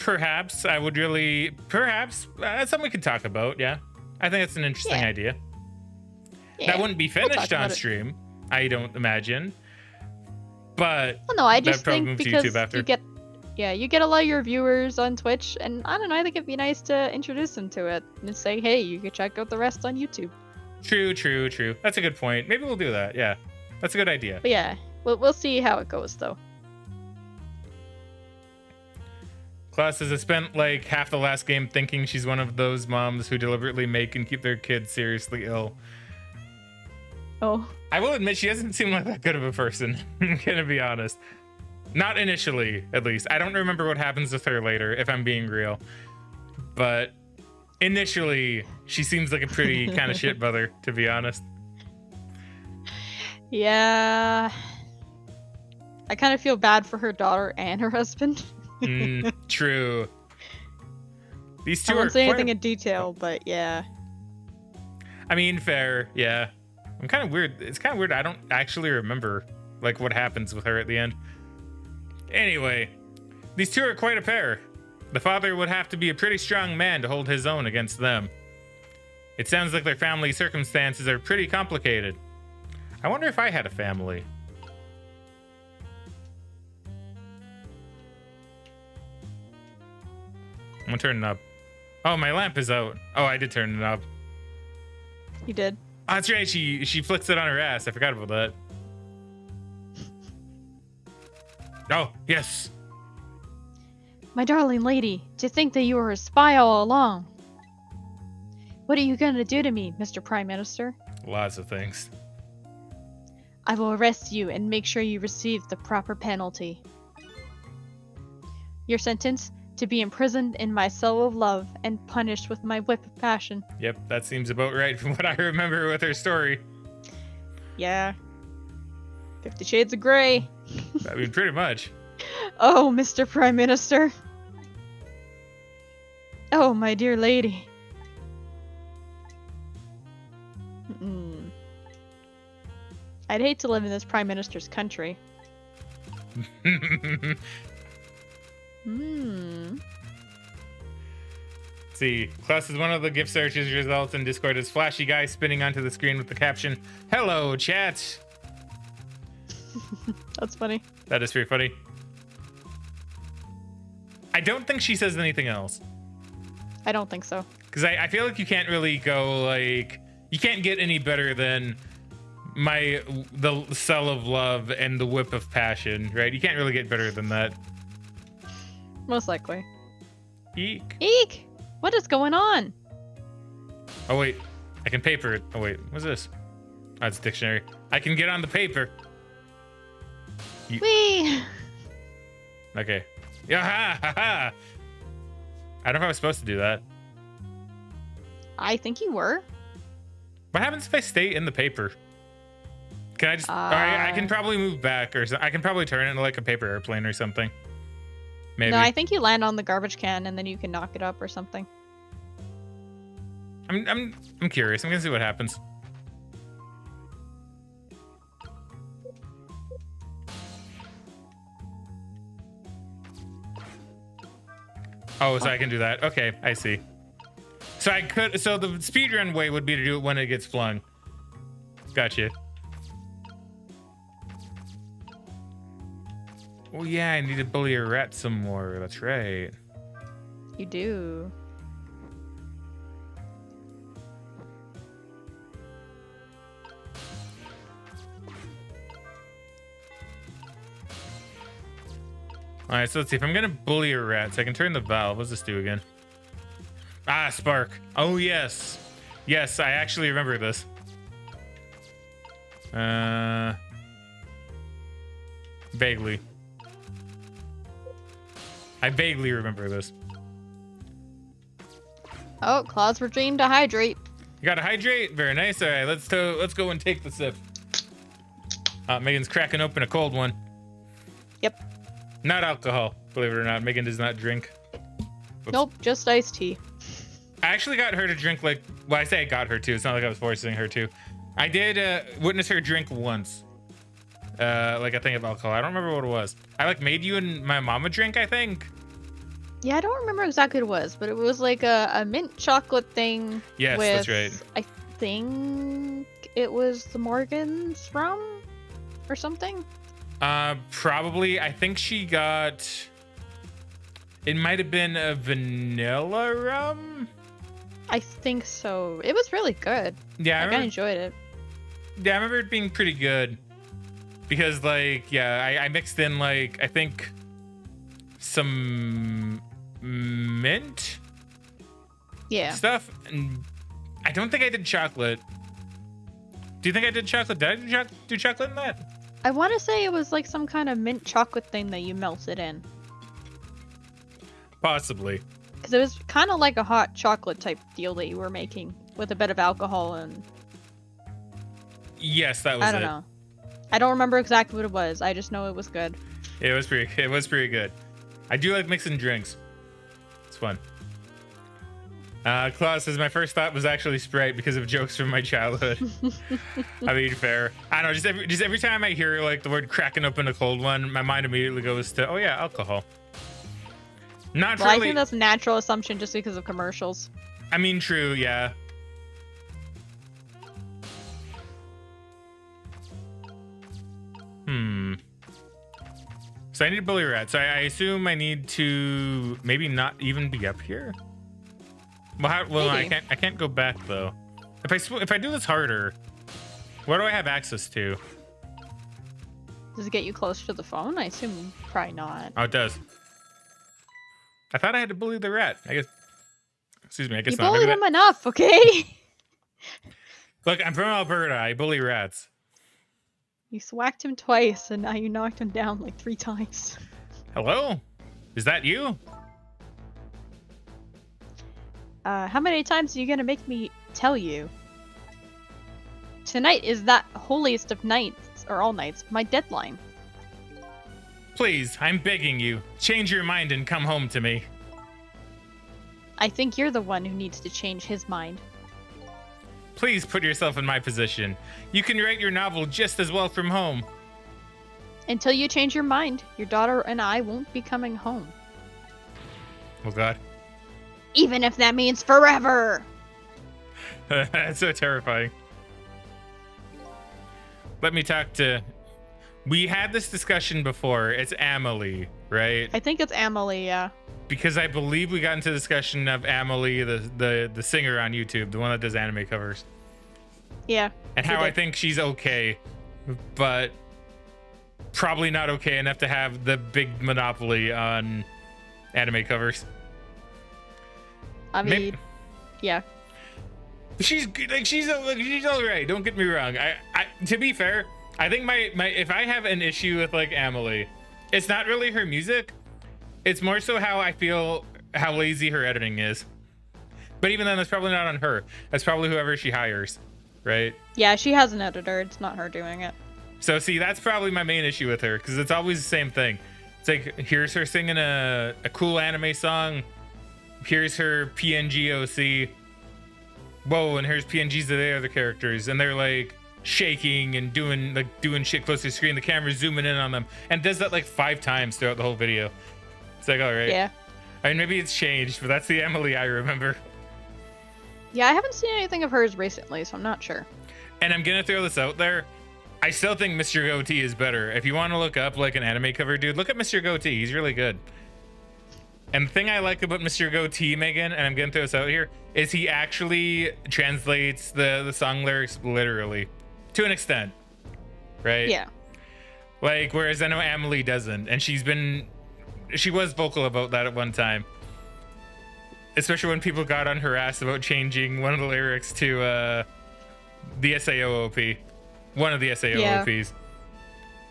I would really, that's something we could talk about. Yeah, I think that's an interesting idea. Yeah, that wouldn't be finished on stream, I don't imagine. But well, no, I just think because you get a lot of your viewers on Twitch, and I don't know, I think it'd be nice to introduce them to it and say, hey, you can check out the rest on YouTube. True. That's a good point. Maybe we'll do that. Yeah, that's a good idea. But yeah, we'll see how it goes though. Class has spent like half the last game thinking she's one of those moms who deliberately make and keep their kids seriously ill. Oh. I will admit she doesn't seem like that good of a person. I'm gonna be honest. Not initially, at least. I don't remember what happens with her later, if I'm being real. But initially, she seems like a pretty kind of shit mother, to be honest. Yeah. I kind of feel bad for her daughter and her husband. True. These two I won't say anything in detail, but yeah. I mean, fair, yeah. I'm kind of weird. It's kind of weird. I don't actually remember like what happens with her at the end. Anyway, these two are quite a pair. The father would have to be a pretty strong man to hold his own against them. It sounds like their family circumstances are pretty complicated. I wonder if I had a family. I'm gonna turn it up. Oh, my lamp is out. Oh, I did turn it up. You did. Oh, that's right. She flicks it on her ass. I forgot about that. Oh, yes. My darling lady, to think that you were a spy all along. What are you gonna do to me, Mr. Prime Minister? Lots of things. I will arrest you and make sure you receive the proper penalty. Your sentence? To be imprisoned in my cell of love and punished with my whip of passion. Yep, that seems about right from what I remember with her story. Yeah. 50 Shades of Grey. I mean, pretty much. Oh, Mr. Prime Minister. Oh, my dear lady. I'd hate to live in this Prime Minister's country. See, Klaus is one of the gift searches results in Discord as flashy guy spinning onto the screen with the caption, "Hello, chat." That's funny. That is pretty funny. I don't think she says anything else. I don't think so. Because I feel like you can't really go like, you can't get any better than the cell of love and the whip of passion, right? You can't really get better than that. Most likely. Eek. Eek! What is going on? Oh wait, I can paper it. Oh wait, what's this? Oh, it's a dictionary. I can get on the paper. Whee! Okay. Yeah, ha, ha, ha. I don't know if I was supposed to do that. I think you were. What happens if I stay in the paper? Can I just... Alright, I can probably move back, or I can probably turn it into like a paper airplane or something. Maybe. No, I think you land on the garbage can and then you can knock it up or something. I'm curious. I'm gonna see what happens. Oh, so I can do that. Okay, I see. So I could... So the speedrun way would be to do it when it gets flung. Gotcha. Oh yeah, I need to bully a rat some more. That's right. You do. All right, so let's see. If I'm gonna bully a rat, so I can turn the valve. What's this do again? Ah, spark. Oh yes, yes. I actually remember this. Vaguely. I vaguely remember this. Oh, Claw's regime to hydrate. You gotta hydrate. Very nice. All right, let's go and take the sip. Megan's cracking open a cold one. Yep. Not alcohol, believe it or not. Megan does not drink. Oops. Nope, just iced tea. I actually got her to drink like, well, I say I got her to. It's not like I was forcing her to. I did witness her drink once. Like a thing of alcohol. I don't remember what it was. I like made you and my mom a drink, I think. Yeah, I don't remember exactly what it was, but it was like a mint chocolate thing. Yes, with, that's right. I think it was the Morgan's rum or something. Probably. I think she got... It might have been a vanilla rum? I think so. It was really good. Yeah, I enjoyed it. Yeah, I remember it being pretty good. Because, like, yeah, I mixed in, like, I think some mint stuff. And I don't think I did chocolate. Do you think I did chocolate? Did I do chocolate in that? I want to say it was like some kind of mint chocolate thing that you melted in. Possibly. Because it was kind of like a hot chocolate type deal that you were making with a bit of alcohol and... Yes, that was it. I don't know. I don't remember exactly what it was. I just know it was good. It was pretty good. I do like mixing drinks. It's fun. Claus says, my first thought was actually Sprite because of jokes from my childhood. I mean, fair. I don't know, just every time I hear like the word cracking open a cold one, my mind immediately goes to, oh yeah, alcohol. Not well, really. I think that's a natural assumption just because of commercials. I mean, true, yeah. So I need to bully a rat. So I assume I need to maybe not even be up here. Well, I can't go back though. If I do this harder, what do I have access to? Does it get you closer to the phone? I assume probably not. Oh, it does. I thought I had to bully the rat. I guess. Excuse me, I guess You not. bullied Maybe him enough, okay? Look, I'm from Alberta. I bully rats. You swacked him twice, and now you knocked him down like 3 times. Hello? Is that you? How many times are you gonna make me tell you? Tonight is that holiest of nights, or all nights, my deadline. Please, I'm begging you. Change your mind and come home to me. I think you're the one who needs to change his mind. Please put yourself in my position. You can write your novel just as well from home. Until you change your mind, your daughter and I won't be coming home. Oh God. Even if that means forever! That's so terrifying. Let me talk to... We had this discussion before. It's Amelie, right? I think it's Amelie, yeah. Because I believe we got into the discussion of Amelie, the singer on YouTube, the one that does anime covers. Yeah. And how I think she's okay, but probably not okay enough to have the big monopoly on anime covers. I mean, yeah. She's all right. Don't get me wrong. I to be fair, I think my if I have an issue with like Amelie, it's not really her music. It's more so how I feel how lazy her editing is. But even then, that's probably not on her. That's probably whoever she hires, right? Yeah, she has an editor. It's not her doing it. So see, that's probably my main issue with her, because it's always the same thing. It's like, here's her singing a cool anime song. Here's her PNG OC. Whoa, and here's PNGs of the other characters, and they're like shaking and doing shit close to the screen. The camera's zooming in on them, and does that like 5 times throughout the whole video. It's like, all right. Yeah. I mean, maybe it's changed, but that's the Emily I remember. Yeah, I haven't seen anything of hers recently, so I'm not sure. And I'm gonna throw this out there. I still think Mr. Goatee is better. If you want to look up like an anime cover dude, look at Mr. Goatee. He's really good. And the thing I like about Mr. Goatee, Megan, and I'm gonna throw this out here, is he actually translates the song lyrics literally, to an extent, right? Yeah. Like, whereas I know Amelie doesn't, and she was vocal about that at one time. Especially when people got on her ass about changing one of the lyrics to the SAO OP. One of the SAO OPs.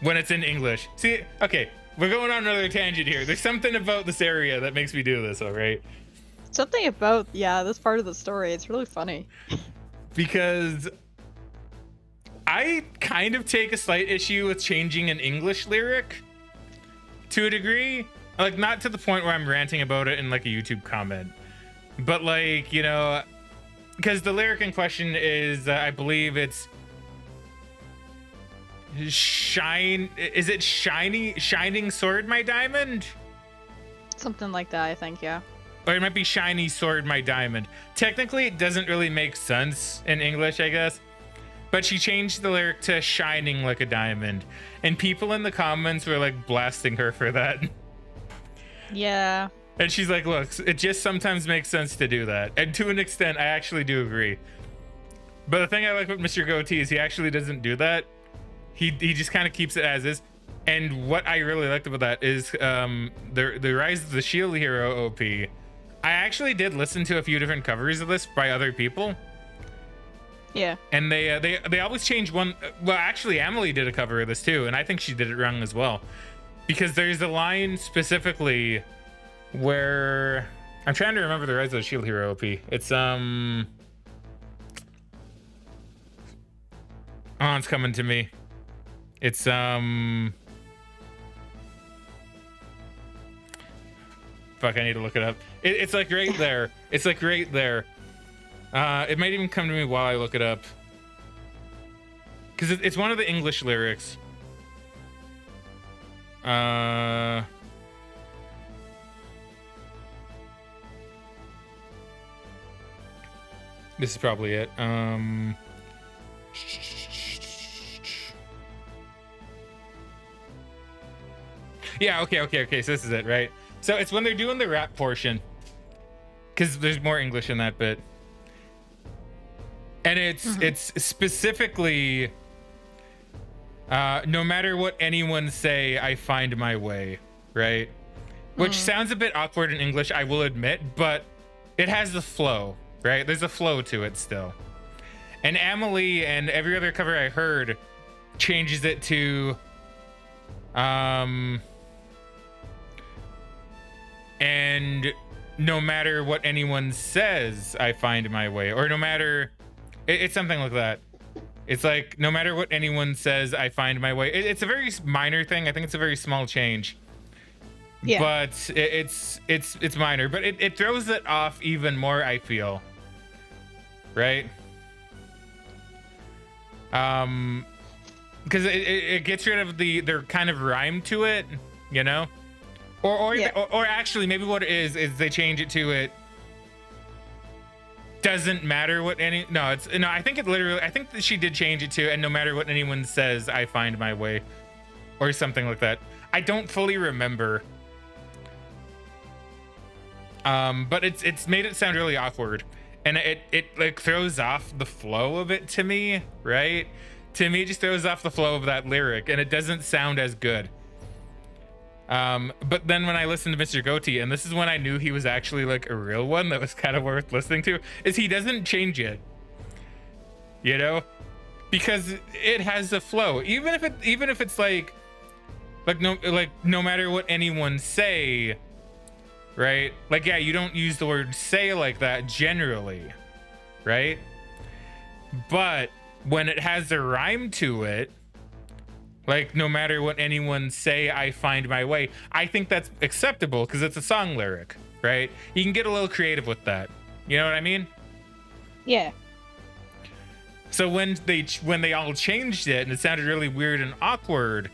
When it's in English. See, okay, we're going on another tangent here. There's something about this area that makes me do this, all right? Something about, this part of the story. It's really funny. Because I kind of take a slight issue with changing an English lyric to a degree. Like, not to the point where I'm ranting about it in like a YouTube comment. But like, you know, because the lyric in question is, I believe it's is it shining sword my diamond? Something like that, I think, yeah. Or it might be shiny sword my diamond. Technically, it doesn't really make sense in English, I guess. But she changed the lyric to shining like a diamond. And people in the comments were like blasting her for that. Yeah. And she's like, look, it just sometimes makes sense to do that. And to an extent, I actually do agree. But the thing I like with Mr. Goatee is he actually doesn't do that. He just kind of keeps it as is. And what I really liked about that is the Rise of the Shield Hero OP. I actually did listen to a few different covers of this by other people. Yeah. And they always change one. Well, actually, Amelie did a cover of this too, and I think she did it wrong as well. Because there's a line specifically where I'm trying to remember the Rise of the Shield Hero OP. It's oh, it's coming to me. It's fuck, I need to look it up. It's like right there. It's like right there. It might even come to me while I look it up. Because it's one of the English lyrics. This is probably it. Yeah, okay. So this is it, right? So it's when they're doing the rap portion. Because there's more English in that bit. And it's specifically, no matter what anyone say, I find my way, right? Which sounds a bit awkward in English, I will admit, but it has the flow, right? There's a flow to it still. And Emily and every other cover I heard changes it to and no matter what anyone says, I find my way, or no matter, it's something like that. It's like, no matter what anyone says, I find my way. It's a very minor thing. I think it's a very small change. Yeah. But it's minor, but it throws it off even more, I feel. Right? Because it gets rid of their kind of rhyme to it, you know? Or actually, maybe what it is they change it to it doesn't matter what I think I think that she did change it to, and no matter what anyone says, I find my way, or something like that. I don't fully remember. But it's made it sound really awkward, and it like throws off the flow of it to me, right? To me, it just throws off the flow of that lyric, and it doesn't sound as good. But then when I listened to Mr. Goatee, and this is when I knew he was actually like a real one that was kind of worth listening to, is he doesn't change it, you know, because it has a flow. Even if it's like no matter what anyone say, right? Like, yeah, you don't use the word say like that generally, right? But when it has a rhyme to it, like, no matter what anyone say, I find my way, I think that's acceptable because it's a song lyric, right? You can get a little creative with that. You know what I mean? Yeah. So when they all changed it and it sounded really weird and awkward,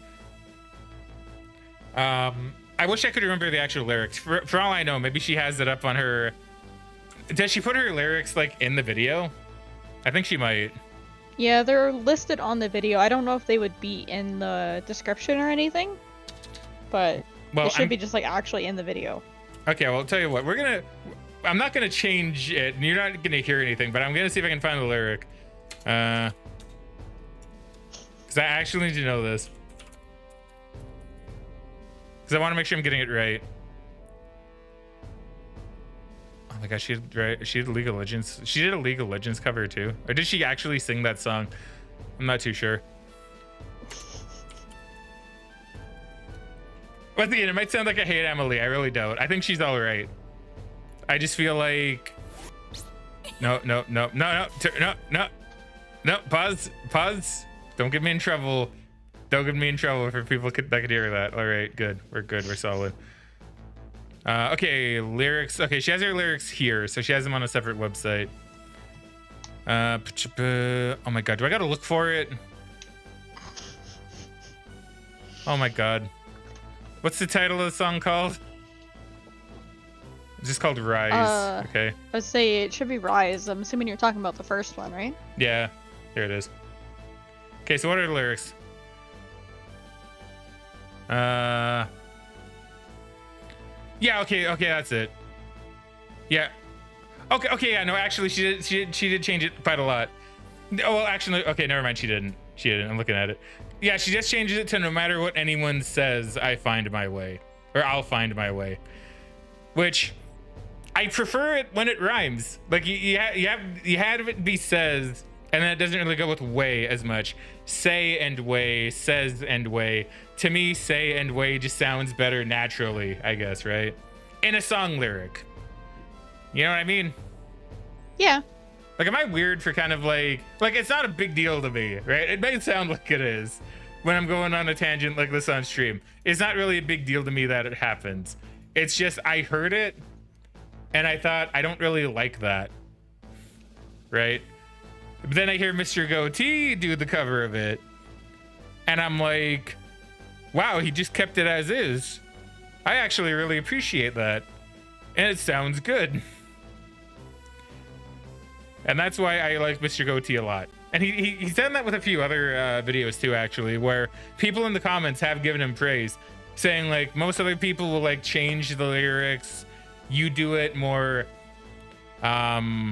I wish I could remember the actual lyrics. For all I know, maybe she has it up on her. Does she put her lyrics like in the video? I think she might. Yeah, they're listed on the video. I don't know if they would be in the description or anything, but it should be just like actually in the video. Okay, well, I'll tell you what. I'm not gonna change it, and you're not gonna hear anything, but I'm gonna see if I can find the lyric. Because I actually need to know this. Because I want to make sure I'm getting it right. Oh my gosh, she did League of Legends. She did a League of Legends cover too. Or did she actually sing that song? I'm not too sure. But again, it might sound like I hate Emily. I really don't. I think she's all right. I just feel like no. Pause. Don't get me in trouble. Don't get me in trouble for people that could hear that. All right, good. We're good. We're solid. Okay, lyrics. Okay, she has her lyrics here, so she has them on a separate website. Oh my god, do I gotta look for it? Oh my god. What's the title of the song called? It's just called Rise. Okay. Let's say it should be Rise. I'm assuming you're talking about the first one, right? Yeah, here it is. Okay, so what are the lyrics? Yeah, okay, that's it. Yeah. Okay, yeah, no, actually she did change it quite a lot. Oh, well, actually, okay, never mind, she didn't. I'm looking at it. Yeah, she just changes it to no matter what anyone says, I find my way. Or I'll find my way. Which I prefer it when it rhymes. Like you have it be says, and then it doesn't really go with way as much. Say and way, says and way. To me, say and way just sounds better naturally, I guess, right? In a song lyric. You know what I mean? Yeah. Like, am I weird for kind of like it's not a big deal to me, right? It may sound like it is when I'm going on a tangent like this on stream. It's not really a big deal to me that it happens. It's just I heard it and I thought, I don't really like that, right? But then I hear Mr. Goatee do the cover of it, and I'm like, wow, he just kept it as is. I actually really appreciate that, and it sounds good. And that's why I like Mr. Goatee a lot. And he's done that with a few other videos too, actually, where people in the comments have given him praise, saying like most other people will like change the lyrics. You do it more how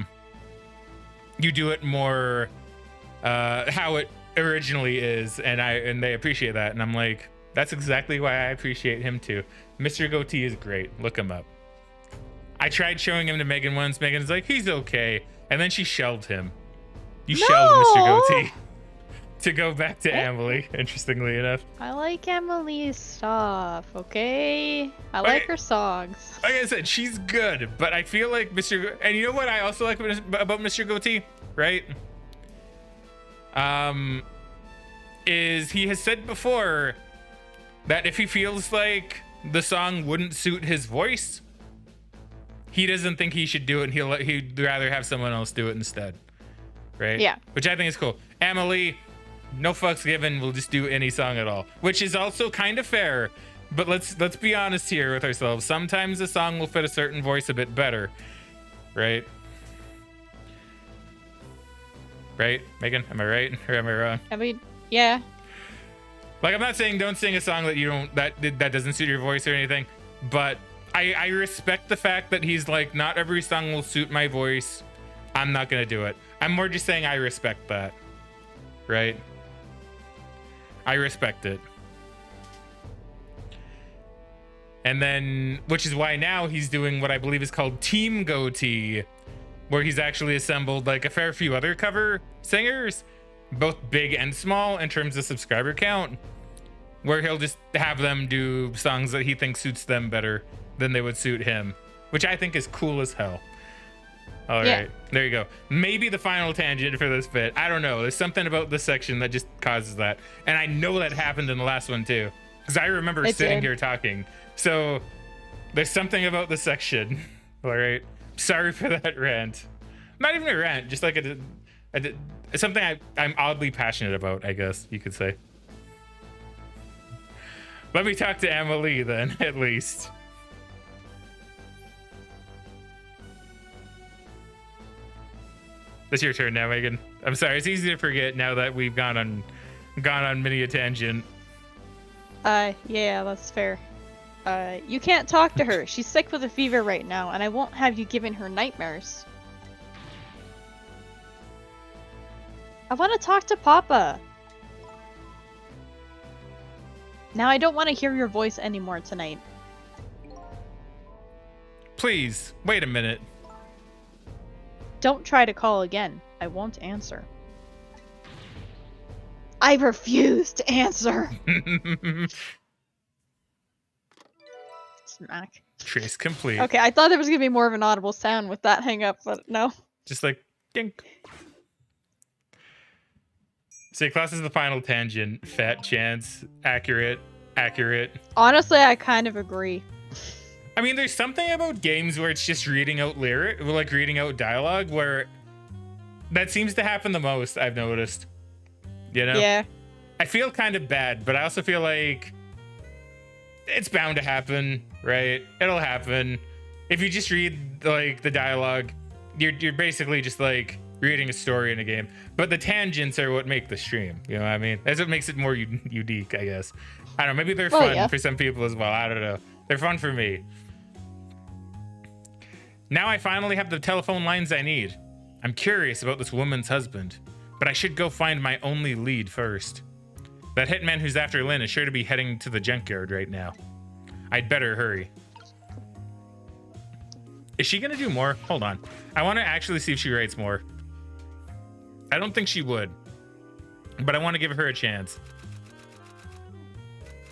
it originally is, and they appreciate that. And I'm like, that's exactly why I appreciate him too. Mr. Goatee is great. Look him up. I tried showing him to Megan once. Megan's like, he's okay. And then she shelved him. You shelved Mr. Goatee to go back to Emily, interestingly enough. I like Emily's stuff, okay? I like her songs. Like I said, she's good, but I feel like and you know what I also like about Mr. Goatee, right? Is he has said before that if he feels like the song wouldn't suit his voice, he doesn't think he should do it, and he'd rather have someone else do it instead, right? Yeah. Which I think is cool. Emily, no fucks given, we'll just do any song at all, which is also kind of fair. But let's be honest here with ourselves. Sometimes a song will fit a certain voice a bit better, right? Right, Megan? Am I right or am I wrong? I mean, yeah. Like, I'm not saying don't sing a song that you don't that doesn't suit your voice or anything, but I respect the fact that he's like, not every song will suit my voice. I'm not gonna do it. I'm more just saying I respect that, right? I respect it. And then, which is why now he's doing what I believe is called Team Goatee, where he's actually assembled like a fair few other cover singers, both big and small in terms of subscriber count, where he'll just have them do songs that he thinks suits them better than they would suit him, which I think is cool as hell. All right, there you go. Maybe the final tangent for this bit. I don't know. There's something about this section that just causes that. And I know that happened in the last one too, because I remember sitting here talking. So there's something about this section. All right. Sorry for that rant. Not even a rant, just like something I'm oddly passionate about, I guess you could say. Let me talk to Emily then, at least. It's your turn now, Megan. I'm sorry, it's easy to forget now that we've gone on many a tangent. Yeah, that's fair. You can't talk to her. She's sick with a fever right now, and I won't have you giving her nightmares. I want to talk to Papa. Now I don't want to hear your voice anymore tonight. Please, wait a minute. Don't try to call again. I won't answer. I refuse to answer. Smack. Trace complete. Okay, I thought there was gonna be more of an audible sound with that hang up, but no. Just like dink. So class is the final tangent. Fat chance. Accurate. Honestly, I kind of agree. I mean, there's something about games where it's just reading out reading out dialogue, where that seems to happen the most, I've noticed. You know? Yeah. I feel kind of bad, but I also feel like it's bound to happen, right? It'll happen. If you just read like the dialogue, you're basically just like reading a story in a game. But the tangents are what make the stream. You know what I mean? That's what makes it more unique, I guess. I don't know. Maybe they're fun for some people as well. I don't know. They're fun for me. Now I finally have the telephone lines I need. I'm curious about this woman's husband, but I should go find my only lead first. That hitman who's after Lynn is sure to be heading to the junkyard right now. I'd better hurry. Is she gonna do more? Hold on. I want to actually see if she writes more. I don't think she would, but I want to give her a chance.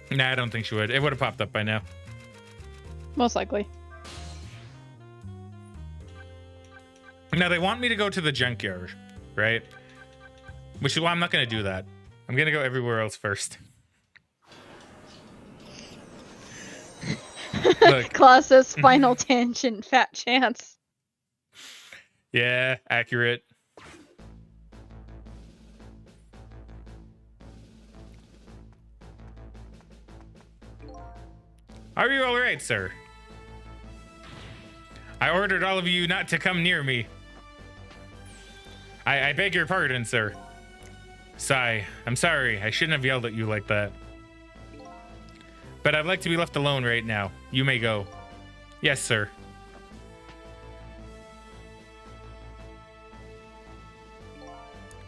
Nah, I don't think she would. It would have popped up by now. Most likely. Now they want me to go to the junkyard, right? Which is why I'm not going to do that. I'm going to go everywhere else first. Look. Class's final tangent, fat chance. Yeah, accurate. Are you all right, sir? I ordered all of you not to come near me. I beg your pardon, sir. Sigh. I'm sorry. I shouldn't have yelled at you like that. But I'd like to be left alone right now. You may go. Yes, sir.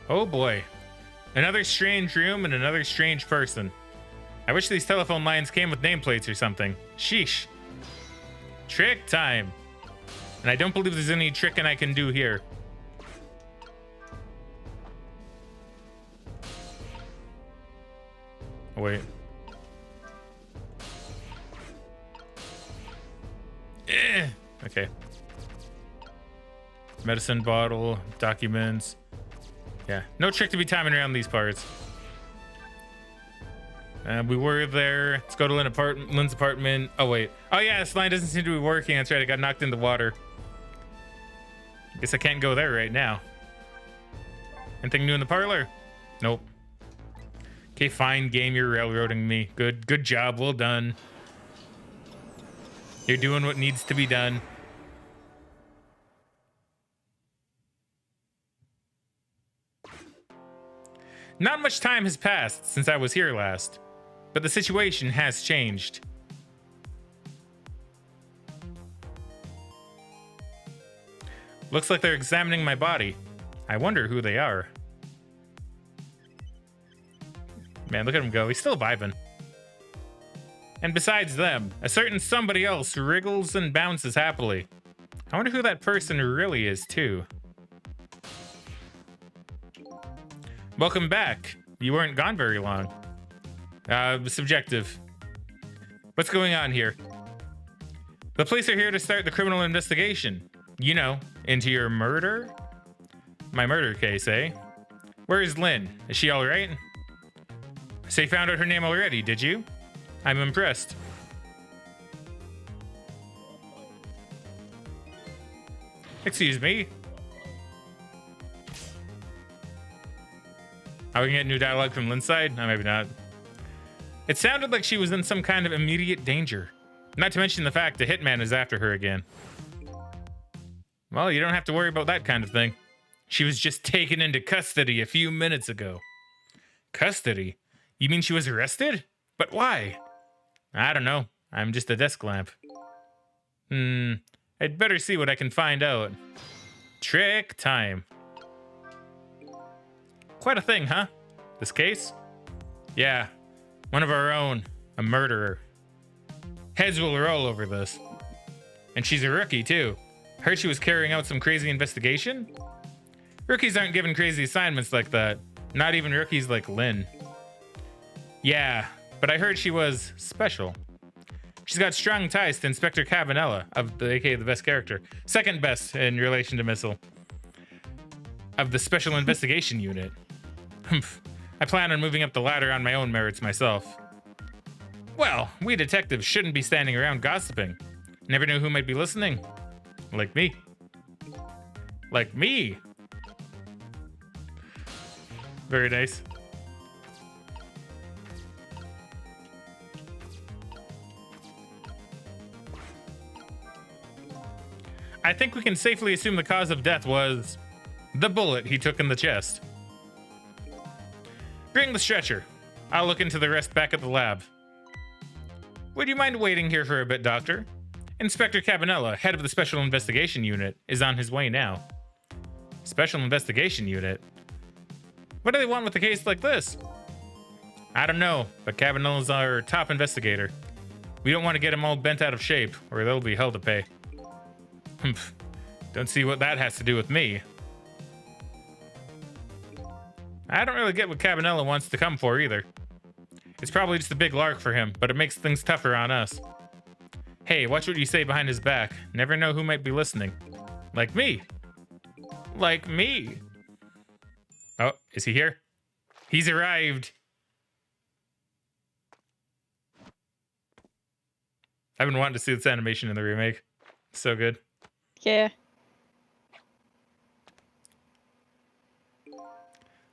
Oh boy. Another strange room and another strange person. I wish these telephone lines came with nameplates or something. Sheesh. Trick time. And I don't believe there's any tricking I can do here. Oh, wait. Okay. Medicine bottle, documents. Yeah, no trick to be timing around these parts. We were there. Let's go to Lynn's apartment. Oh, wait. Oh, yeah, this line doesn't seem to be working. That's right, I got knocked in the water. Guess I can't go there right now. Anything new in the parlor? Nope. Okay, fine, game. You're railroading me. Good job. Well done. You're doing what needs to be done. Not much time has passed since I was here last, but the situation has changed. Looks like they're examining my body. I wonder who they are. Man, look at him go. He's still vibing. And besides them, a certain somebody else wriggles and bounces happily. I wonder who that person really is, too. Welcome back. You weren't gone very long. Subjective. What's going on here? The police are here to start the criminal investigation. You know, into your murder? My murder case, eh? Where is Lynn? Is she all right? So you found out her name already, did you? I'm impressed. Excuse me. Are we gonna get new dialogue from Lynn's side? No, maybe not. It sounded like she was in some kind of immediate danger. Not to mention the fact the hitman is after her again. Well, you don't have to worry about that kind of thing. She was just taken into custody a few minutes ago. Custody? You mean she was arrested? But why? I don't know. I'm just a desk lamp. I'd better see what I can find out. Trick time. Quite a thing, huh? This case? Yeah, one of our own. A murderer. Heads will roll over this. And she's a rookie, too. Heard she was carrying out some crazy investigation? Rookies aren't given crazy assignments like that. Not even rookies like Lynn. Yeah, but I heard she was special. She's got strong ties to Inspector Cabanella, aka the best character. Second best in relation to Missile. Of the Special Investigation Unit. I plan on moving up the ladder on my own merits myself. Well, we detectives shouldn't be standing around gossiping. Never know who might be listening. Like me. Like me. Very nice. I think we can safely assume the cause of death was the bullet he took in the chest. Bring the stretcher. I'll look into the rest back at the lab. Would you mind waiting here for a bit, Doctor? Inspector Cabanella, head of the Special Investigation Unit, is on his way now. Special Investigation Unit? What do they want with a case like this? I don't know, but Cabanella's our top investigator. We don't want to get him all bent out of shape, or there'll be hell to pay. Don't see what that has to do with me. I don't really get what Cabanella wants to come for either. It's probably just a big lark for him, but it makes things tougher on us. Hey, watch what you say behind his back. Never know who might be listening. Like me. Like me. Oh, is he here? He's arrived. I've been wanting to see this animation in the remake. So good. Yeah.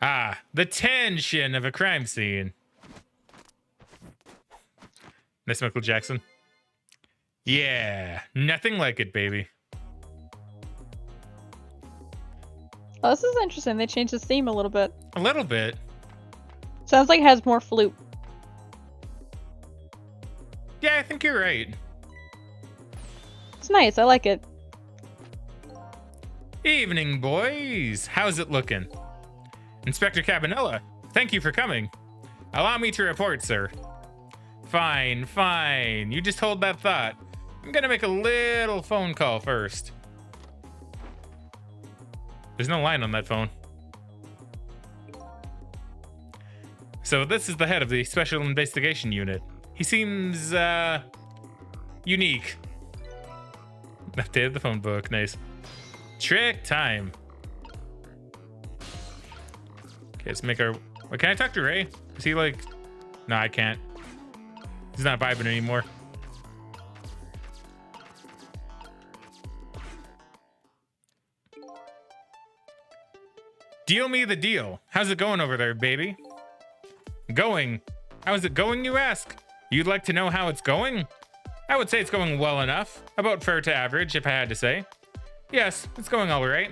Ah, the tension of a crime scene. Nice, Michael Jackson. Yeah, nothing like it, baby. Oh, this is interesting. They changed the theme a little bit. A little bit. Sounds like it has more flute. Yeah, I think you're right. It's nice. I like it. Evening, boys. How's it looking? Inspector Cabanella, thank you for coming. Allow me to report, sir. Fine, fine. You just hold that thought. I'm gonna make a little phone call first. There's no line on that phone. So this is the head of the Special Investigation Unit. He seems, unique. Updated the phone book. Nice. Trick time. Okay, let's make our... Wait, can I talk to Ray? Is he like... No, I can't. He's not vibing anymore. Deal me the deal. How's it going over there, baby? Going? How is it going, you ask? You'd like to know how it's going? I would say it's going well enough. About fair to average, if I had to say. Yes, it's going all right.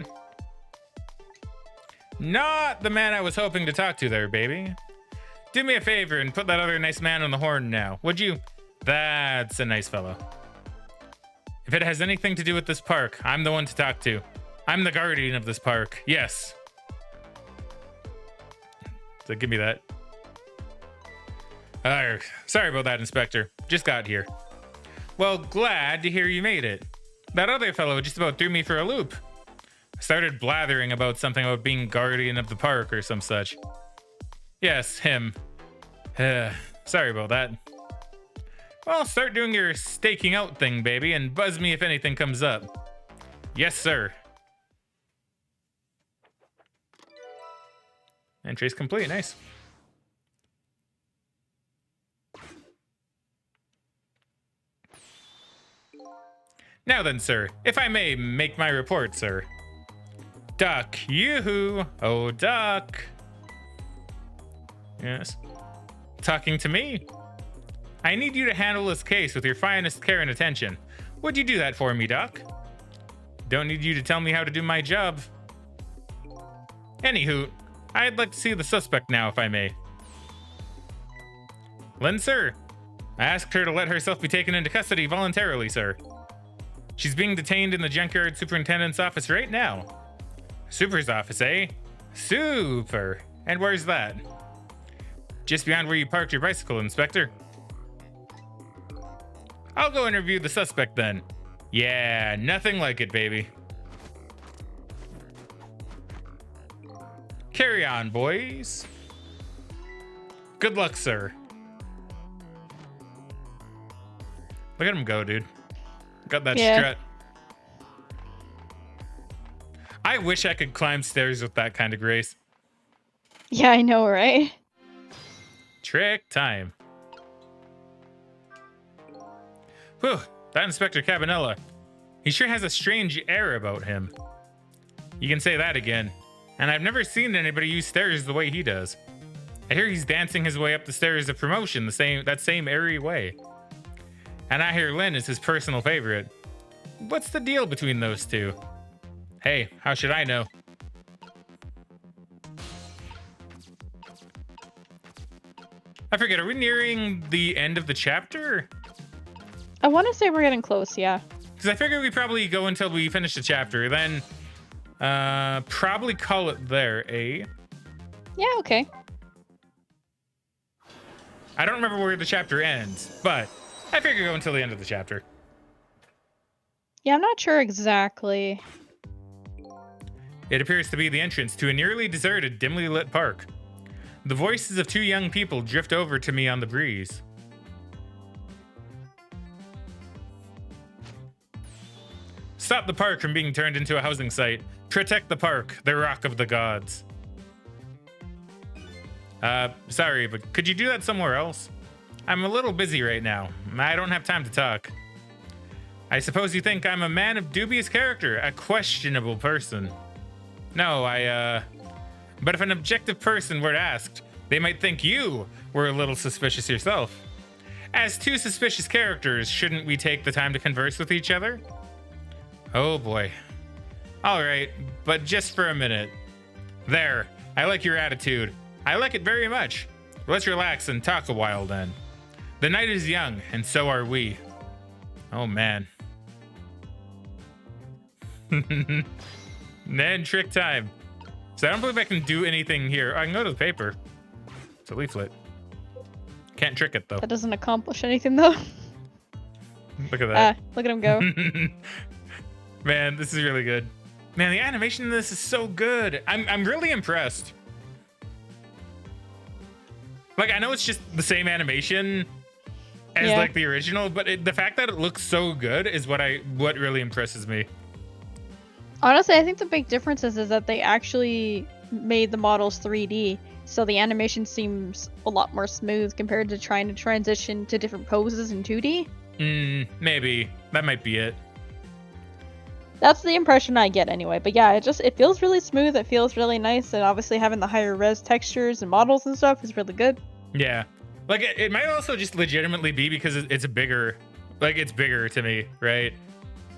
Not the man I was hoping to talk to there, baby. Do me a favor and put that other nice man on the horn now, would you? That's a nice fellow. If it has anything to do with this park, I'm the one to talk to. I'm the guardian of this park, yes. So give me that. Sorry about that, Inspector. Just got here. Well, glad to hear you made it. That other fellow just about threw me for a loop. Started blathering about something about being guardian of the park or some such. Yes, him. Sorry about that. Well, start doing your staking out thing, baby, and buzz me if anything comes up. Yes, sir. Entry's complete, nice. Now then, sir, if I may make my report, sir. Duck, yoo-hoo, oh duck. Yes. Talking to me? I need you to handle this case with your finest care and attention. Would you do that for me, Doc? Don't need you to tell me how to do my job. Anywho, I'd like to see the suspect now, if I may. Lynn, sir. I asked her to let herself be taken into custody voluntarily, sir. She's being detained in the junkyard superintendent's office right now. Super's office, eh? Super. And where's that? Just beyond where you parked your bicycle, Inspector. I'll go interview the suspect then. Yeah, nothing like it, baby. Carry on, boys. Good luck, sir. Look at him go, dude. Got that strut. I wish I could climb stairs with that kind of grace. Yeah, I know, right? Trick time. Whew, that Inspector Cabanella. He sure has a strange air about him. You can say that again. And I've never seen anybody use stairs the way he does. I hear he's dancing his way up the stairs of promotion that same airy way. And I hear Lynn is his personal favorite. What's the deal between those two? Hey, how should I know? I forget, are we nearing the end of the chapter? I want to say we're getting close, yeah. Because I figure we probably go until we finish the chapter, then probably call it there, eh? Yeah, okay. I don't remember where the chapter ends, but I figure go until the end of the chapter. Yeah, I'm not sure exactly. It appears to be the entrance to a nearly deserted, dimly lit park. The voices of two young people drift over to me on the breeze. Stop the park from being turned into a housing site. Protect the park, the rock of the gods. Sorry, but could you do that somewhere else? I'm a little busy right now. I don't have time to talk. I suppose you think I'm a man of dubious character, a questionable person. No, but if an objective person were asked, they might think you were a little suspicious yourself. As two suspicious characters, shouldn't we take the time to converse with each other? Oh boy. All right, but just for a minute. There, I like your attitude. I like it very much. Let's relax and talk a while then. The night is young, and so are we. Oh man. Then trick time. So I don't believe I can do anything here. I can go to the paper. It's a leaflet. Can't trick it though. That doesn't accomplish anything though. Look at that. Look at him go. Man, this is really good. Man, the animation in this is so good. I'm really impressed. Like, I know it's just the same animation as like the original, but the fact that it looks so good is what really impresses me. Honestly, I think the big difference is that they actually made the models 3D, so the animation seems a lot more smooth compared to trying to transition to different poses in 2D. Maybe that might be it. That's the impression I get anyway. But yeah, it feels really smooth. It feels really nice, and obviously having the higher res textures and models and stuff is really good. Yeah, like it might also just legitimately be because it's bigger. Like it's bigger to me, right?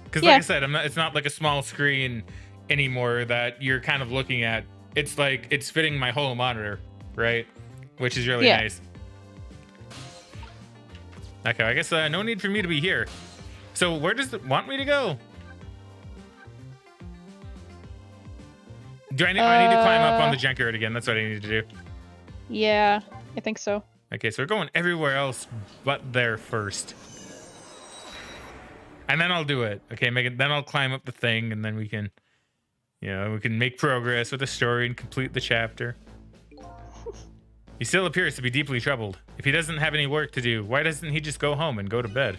Because like I said, it's not like a small screen anymore that you're kind of looking at. It's like it's fitting my whole monitor, right? Which is really nice. Okay, I guess no need for me to be here. So where does it want me to go? I need to climb up on the junkyard again. That's what I need to do. Yeah, I think so. Okay, so we're going everywhere else but there first. And then I'll do it. Okay, then I'll climb up the thing, and then we can, we can make progress with the story and complete the chapter. He still appears to be deeply troubled. If he doesn't have any work to do, why doesn't he just go home and go to bed?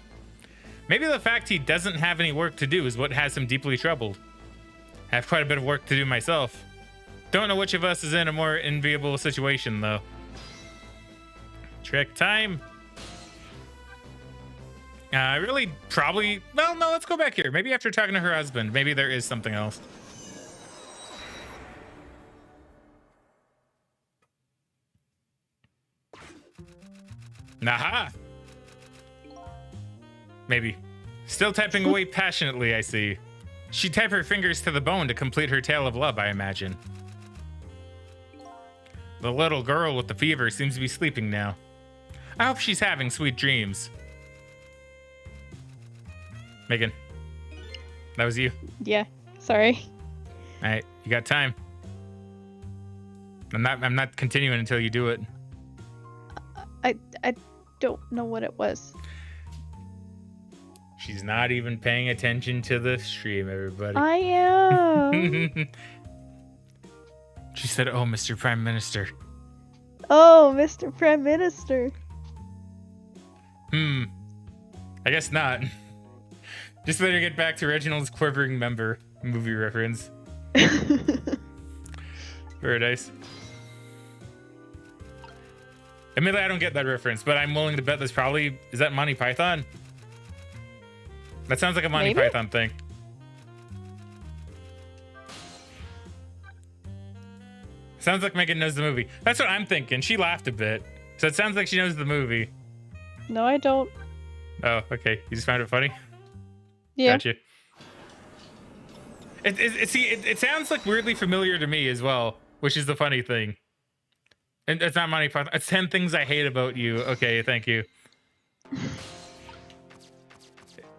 Maybe the fact he doesn't have any work to do is what has him deeply troubled. I have quite a bit of work to do myself. Don't know which of us is in a more enviable situation, though. Trick time. Really, probably... Well, no, let's go back here. Maybe after talking to her husband, maybe there is something else. Aha! Maybe. Still typing away passionately, I see. She'd type her fingers to the bone to complete her tale of love, I imagine. The little girl with the fever seems to be sleeping now. I hope she's having sweet dreams. Megan, that was you. Yeah, sorry. All right, you got time. I'm not continuing until you do it. I don't know what it was. She's not even paying attention to the stream, everybody. I am. She said, "Oh, Mr. Prime Minister." Oh, Mr. Prime Minister. I guess not. Just better get back to Reginald's quivering member movie reference. Very nice. Admittedly, I don't get that reference, but I'm willing to bet that's probably... Is that Monty Python? That sounds like a Monty Python thing. Sounds like Megan knows the movie. That's what I'm thinking. She laughed a bit. So it sounds like she knows the movie. No, I don't. Oh, okay. You just found it funny? Yeah. Gotcha. It sounds like weirdly familiar to me as well, which is the funny thing. And it's not Monty Python. It's 10 Things I Hate About You. Okay, thank you.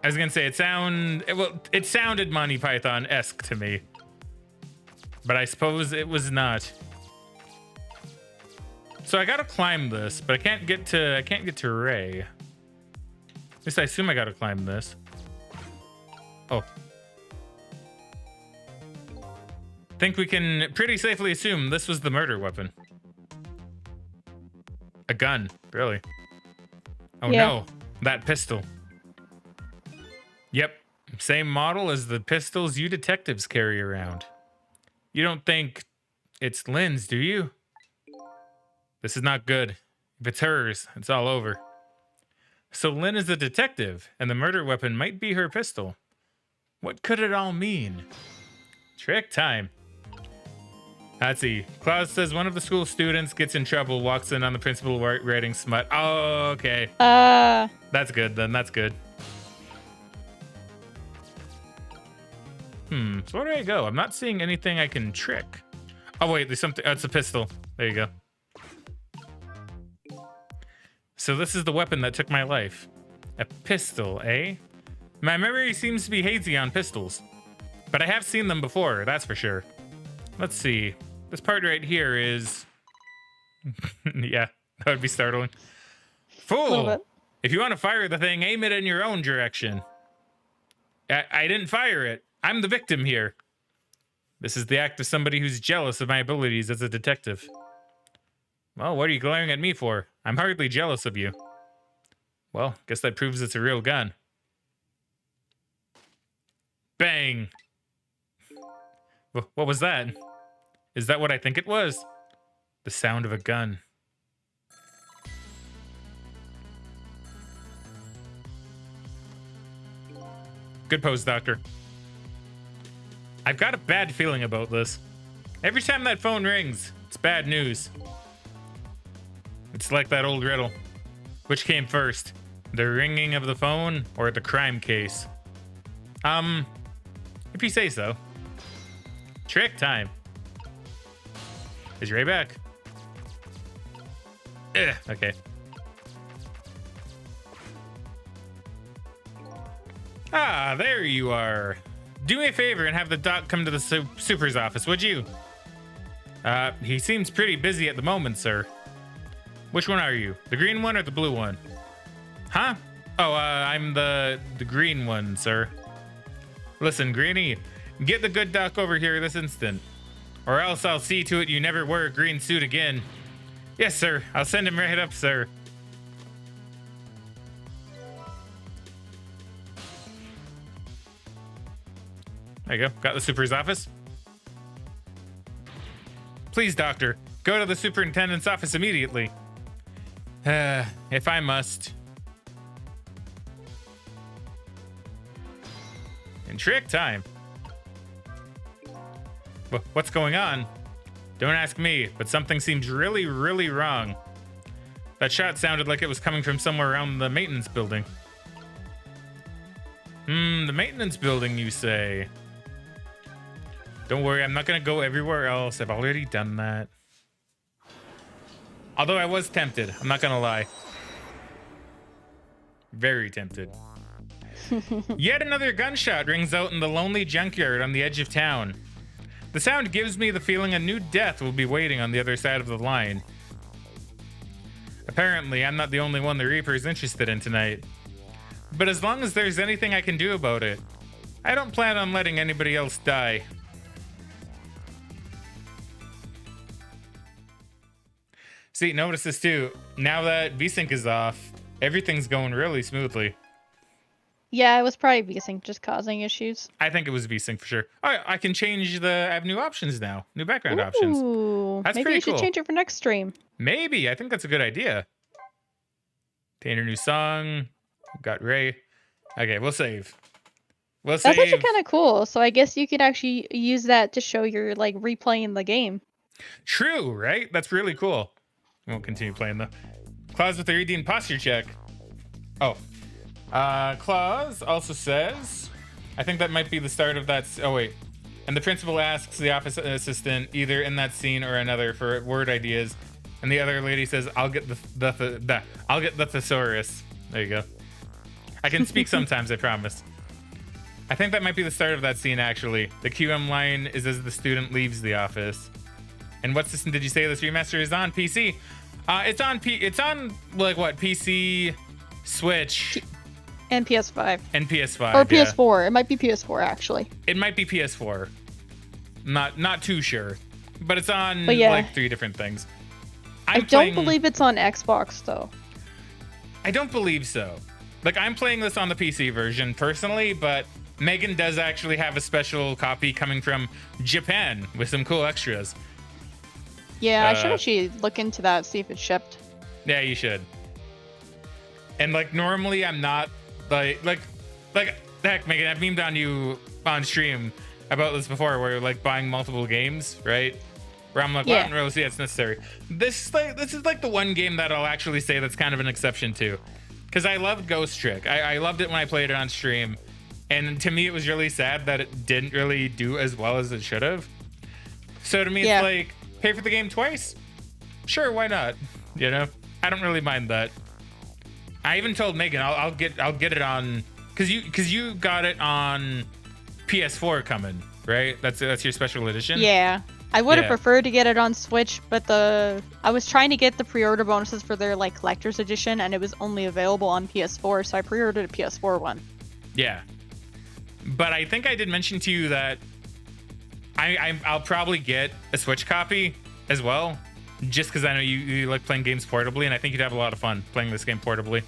I was gonna say it sounded Monty Python-esque to me, but I suppose it was not. So I gotta climb this, but I can't get to Ray. At least I assume I gotta climb this. Oh. Think we can pretty safely assume this was the murder weapon. A gun, really? Oh no, that pistol. Yep, same model as the pistols you detectives carry around. You don't think it's Lynn's, do you? This is not good. If it's hers, it's all over. So Lynn is a detective, and the murder weapon might be her pistol. What could it all mean? Trick time. Let's see. Klaus says one of the school students gets in trouble, walks in on the principal writing smut. Oh, okay. That's good then. That's good. So where do I go? I'm not seeing anything I can trick. Oh, wait. There's something. Oh, it's a pistol. There you go. So this is the weapon that took my life. A pistol, eh? My memory seems to be hazy on pistols. But I have seen them before, that's for sure. Let's see. This part right here is... yeah, that would be startling. Fool! If you want to fire the thing, aim it in your own direction. I didn't fire it. I'm the victim here. This is the act of somebody who's jealous of my abilities as a detective. Well, what are you glaring at me for? I'm hardly jealous of you. Well, guess that proves it's a real gun. Bang! What was that? Is that what I think it was? The sound of a gun. Good pose, Doctor. I've got a bad feeling about this. Every time that phone rings, it's bad news. It's like that old riddle. Which came first? The ringing of the phone or the crime case? If you say so. Trick time. Is you right back? Ugh, okay. Ah, there you are. Do me a favor and have the doc come to the super's office, would you? He seems pretty busy at the moment, sir. Which one are you? The green one or the blue one? Huh? Oh, I'm the green one, sir. Listen, Greenie, get the good doc over here this instant. Or else I'll see to it you never wear a green suit again. Yes, sir. I'll send him right up, sir. There you go. Got the super's office. Please, doctor, go to the superintendent's office immediately. If I must. And trick time. What's going on? Don't ask me, but something seems really, really wrong. That shot sounded like it was coming from somewhere around the maintenance building. The maintenance building, you say? Don't worry, I'm not gonna go everywhere else. I've already done that. Although I was tempted, I'm not gonna lie. Very tempted. Yet another gunshot rings out in the lonely junkyard on the edge of town. The sound gives me the feeling a new death will be waiting on the other side of the line. Apparently, I'm not the only one the Reaper's interested in tonight. But as long as there's anything I can do about it, I don't plan on letting anybody else die. See, notice this too. Now that VSync is off, everything's going really smoothly. Yeah, it was probably VSync just causing issues. I think it was VSync for sure. All right, I can change I have new options now. New background options. That's maybe pretty you should cool. change it for next stream. Maybe. I think that's a good idea. Enter new song. Got Ray. Okay, we'll save. That's actually kind of cool. So I guess you could actually use that to show you're like replaying the game. True, right? That's really cool. I won't continue playing though. Claus with the redeemed posture check. Oh. Claus also says, I think that might be the start of that. Oh, wait. And the principal asks the office assistant either in that scene or another for word ideas. And the other lady says, I'll get I'll get the thesaurus. There you go. I can speak sometimes, I promise. I think that might be the start of that scene, actually. The QM line is as the student leaves the office. And what system did you say this remaster is on? PC? It's on like what? PC, Switch. And PS5. And PS5. Or PS4. Yeah. It might be PS4 actually. It might be PS4. Not too sure. But it's on like 3 different things. I don't believe it's on Xbox though. I don't believe so. Like I'm playing this on the PC version personally, but Megan does actually have a special copy coming from Japan with some cool extras. Yeah, I should actually look into that, see if it's shipped. Yeah, you should. And like normally I'm not like heck, Megan, I've memed on you on stream about this before, where you're like buying multiple games, right? Where I'm like, well, I don't really see it's necessary. This is like the one game that I'll actually say that's kind of an exception to, because I loved Ghost Trick. I loved it when I played it on stream, and to me it was really sad that it didn't really do as well as it should have. So to me, it's like, pay for the game twice? Sure, why not? You know, I don't really mind that. I even told Megan I'll get it on, because you got it on PS4 coming, right? That's your special edition. Yeah, I would have preferred to get it on Switch, but I was trying to get the pre-order bonuses for their like collector's edition, and it was only available on PS4, so I pre-ordered a PS4 one. Yeah, but I think I did mention to you that I'll probably get a Switch copy as well, just because I know you like playing games portably, and I think you'd have a lot of fun playing this game portably.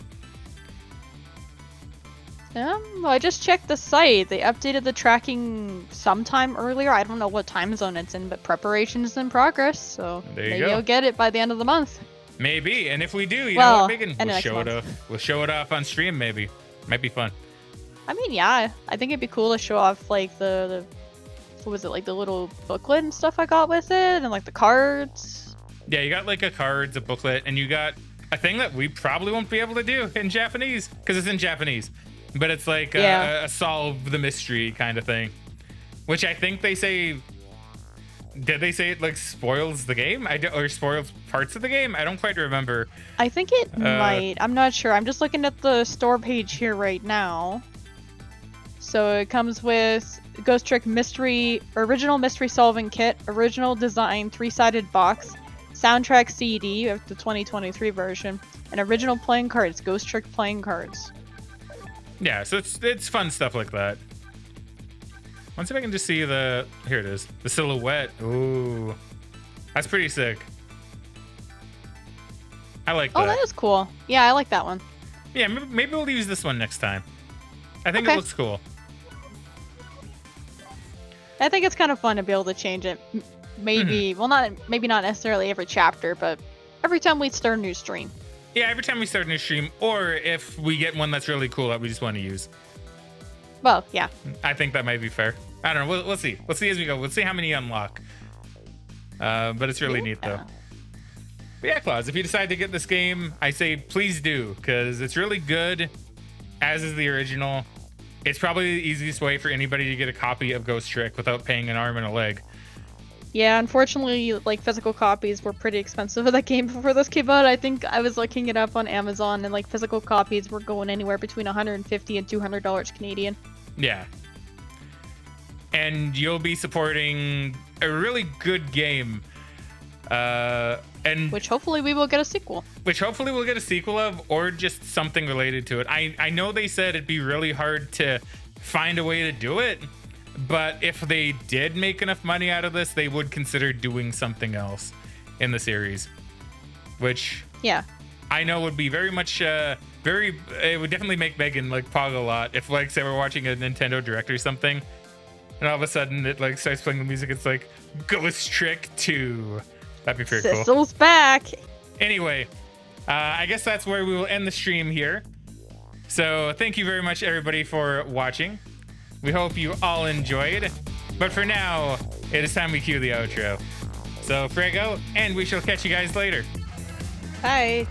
Well, I just checked the site. They updated the tracking sometime earlier. I don't know what time zone it's in, but preparation is in progress. So maybe go. you'll get it by the end of the month. Maybe, and if we do, you know what, Megan, we'll show it month. off. We'll show it off on stream. Maybe, might be fun. I mean, yeah, I think it'd be cool to show off like the what was it, like the little booklet and stuff I got with it, and like the cards. Yeah, you got like a cards, a booklet, and you got a thing that we probably won't be able to do in Japanese because it's in Japanese. But it's like a solve the mystery kind of thing, which I think they say. Did they say it like spoils the game? Or spoils parts of the game? I don't quite remember. I think it might. I'm not sure. I'm just looking at the store page here right now. So it comes with Ghost Trick Mystery, original mystery solving kit, original design 3-sided box, soundtrack CD of the 2023 version, and original playing cards, Ghost Trick playing cards. Yeah, so it's fun stuff like that. Let's see if I can just see the... Here it is. The silhouette. Ooh. That's pretty sick. I like that. Oh, that is cool. Yeah, I like that one. Yeah, maybe we'll use this one next time. I think it looks cool. I think it's kind of fun to be able to change it. Maybe, well, maybe not necessarily every chapter, but every time we start a new stream. Yeah, every time we start a new stream, or if we get one that's really cool that we just want to use. Well, yeah. I think that might be fair. I don't know. We'll see. We'll see as we go. We'll see how many unlock. But it's really neat, though. But yeah, Claus, if you decide to get this game, I say please do, because it's really good, as is the original. It's probably the easiest way for anybody to get a copy of Ghost Trick without paying an arm and a leg. Yeah, unfortunately, like, physical copies were pretty expensive of that game before this came out. I think I was looking it up on Amazon, and, like, physical copies were going anywhere between $150 and $200 Canadian. Yeah. And you'll be supporting a really good game. And which hopefully we will get a sequel. Which hopefully we'll get a sequel of, or just something related to it. I know they said it'd be really hard to find a way to do it, but if they did make enough money out of this, they would consider doing something else in the series. Which I know would be very much it would definitely make Megan like pog a lot if, like, say we're watching a Nintendo Direct or something, and all of a sudden it like starts playing the music. It's like Ghost Trick 2. That'd be pretty cool. Sissel's back. Anyway, I guess that's where we will end the stream here. So thank you very much, everybody, for watching. We hope you all enjoyed. But for now, it is time we cue the outro. So Fraggo, and we shall catch you guys later. Bye.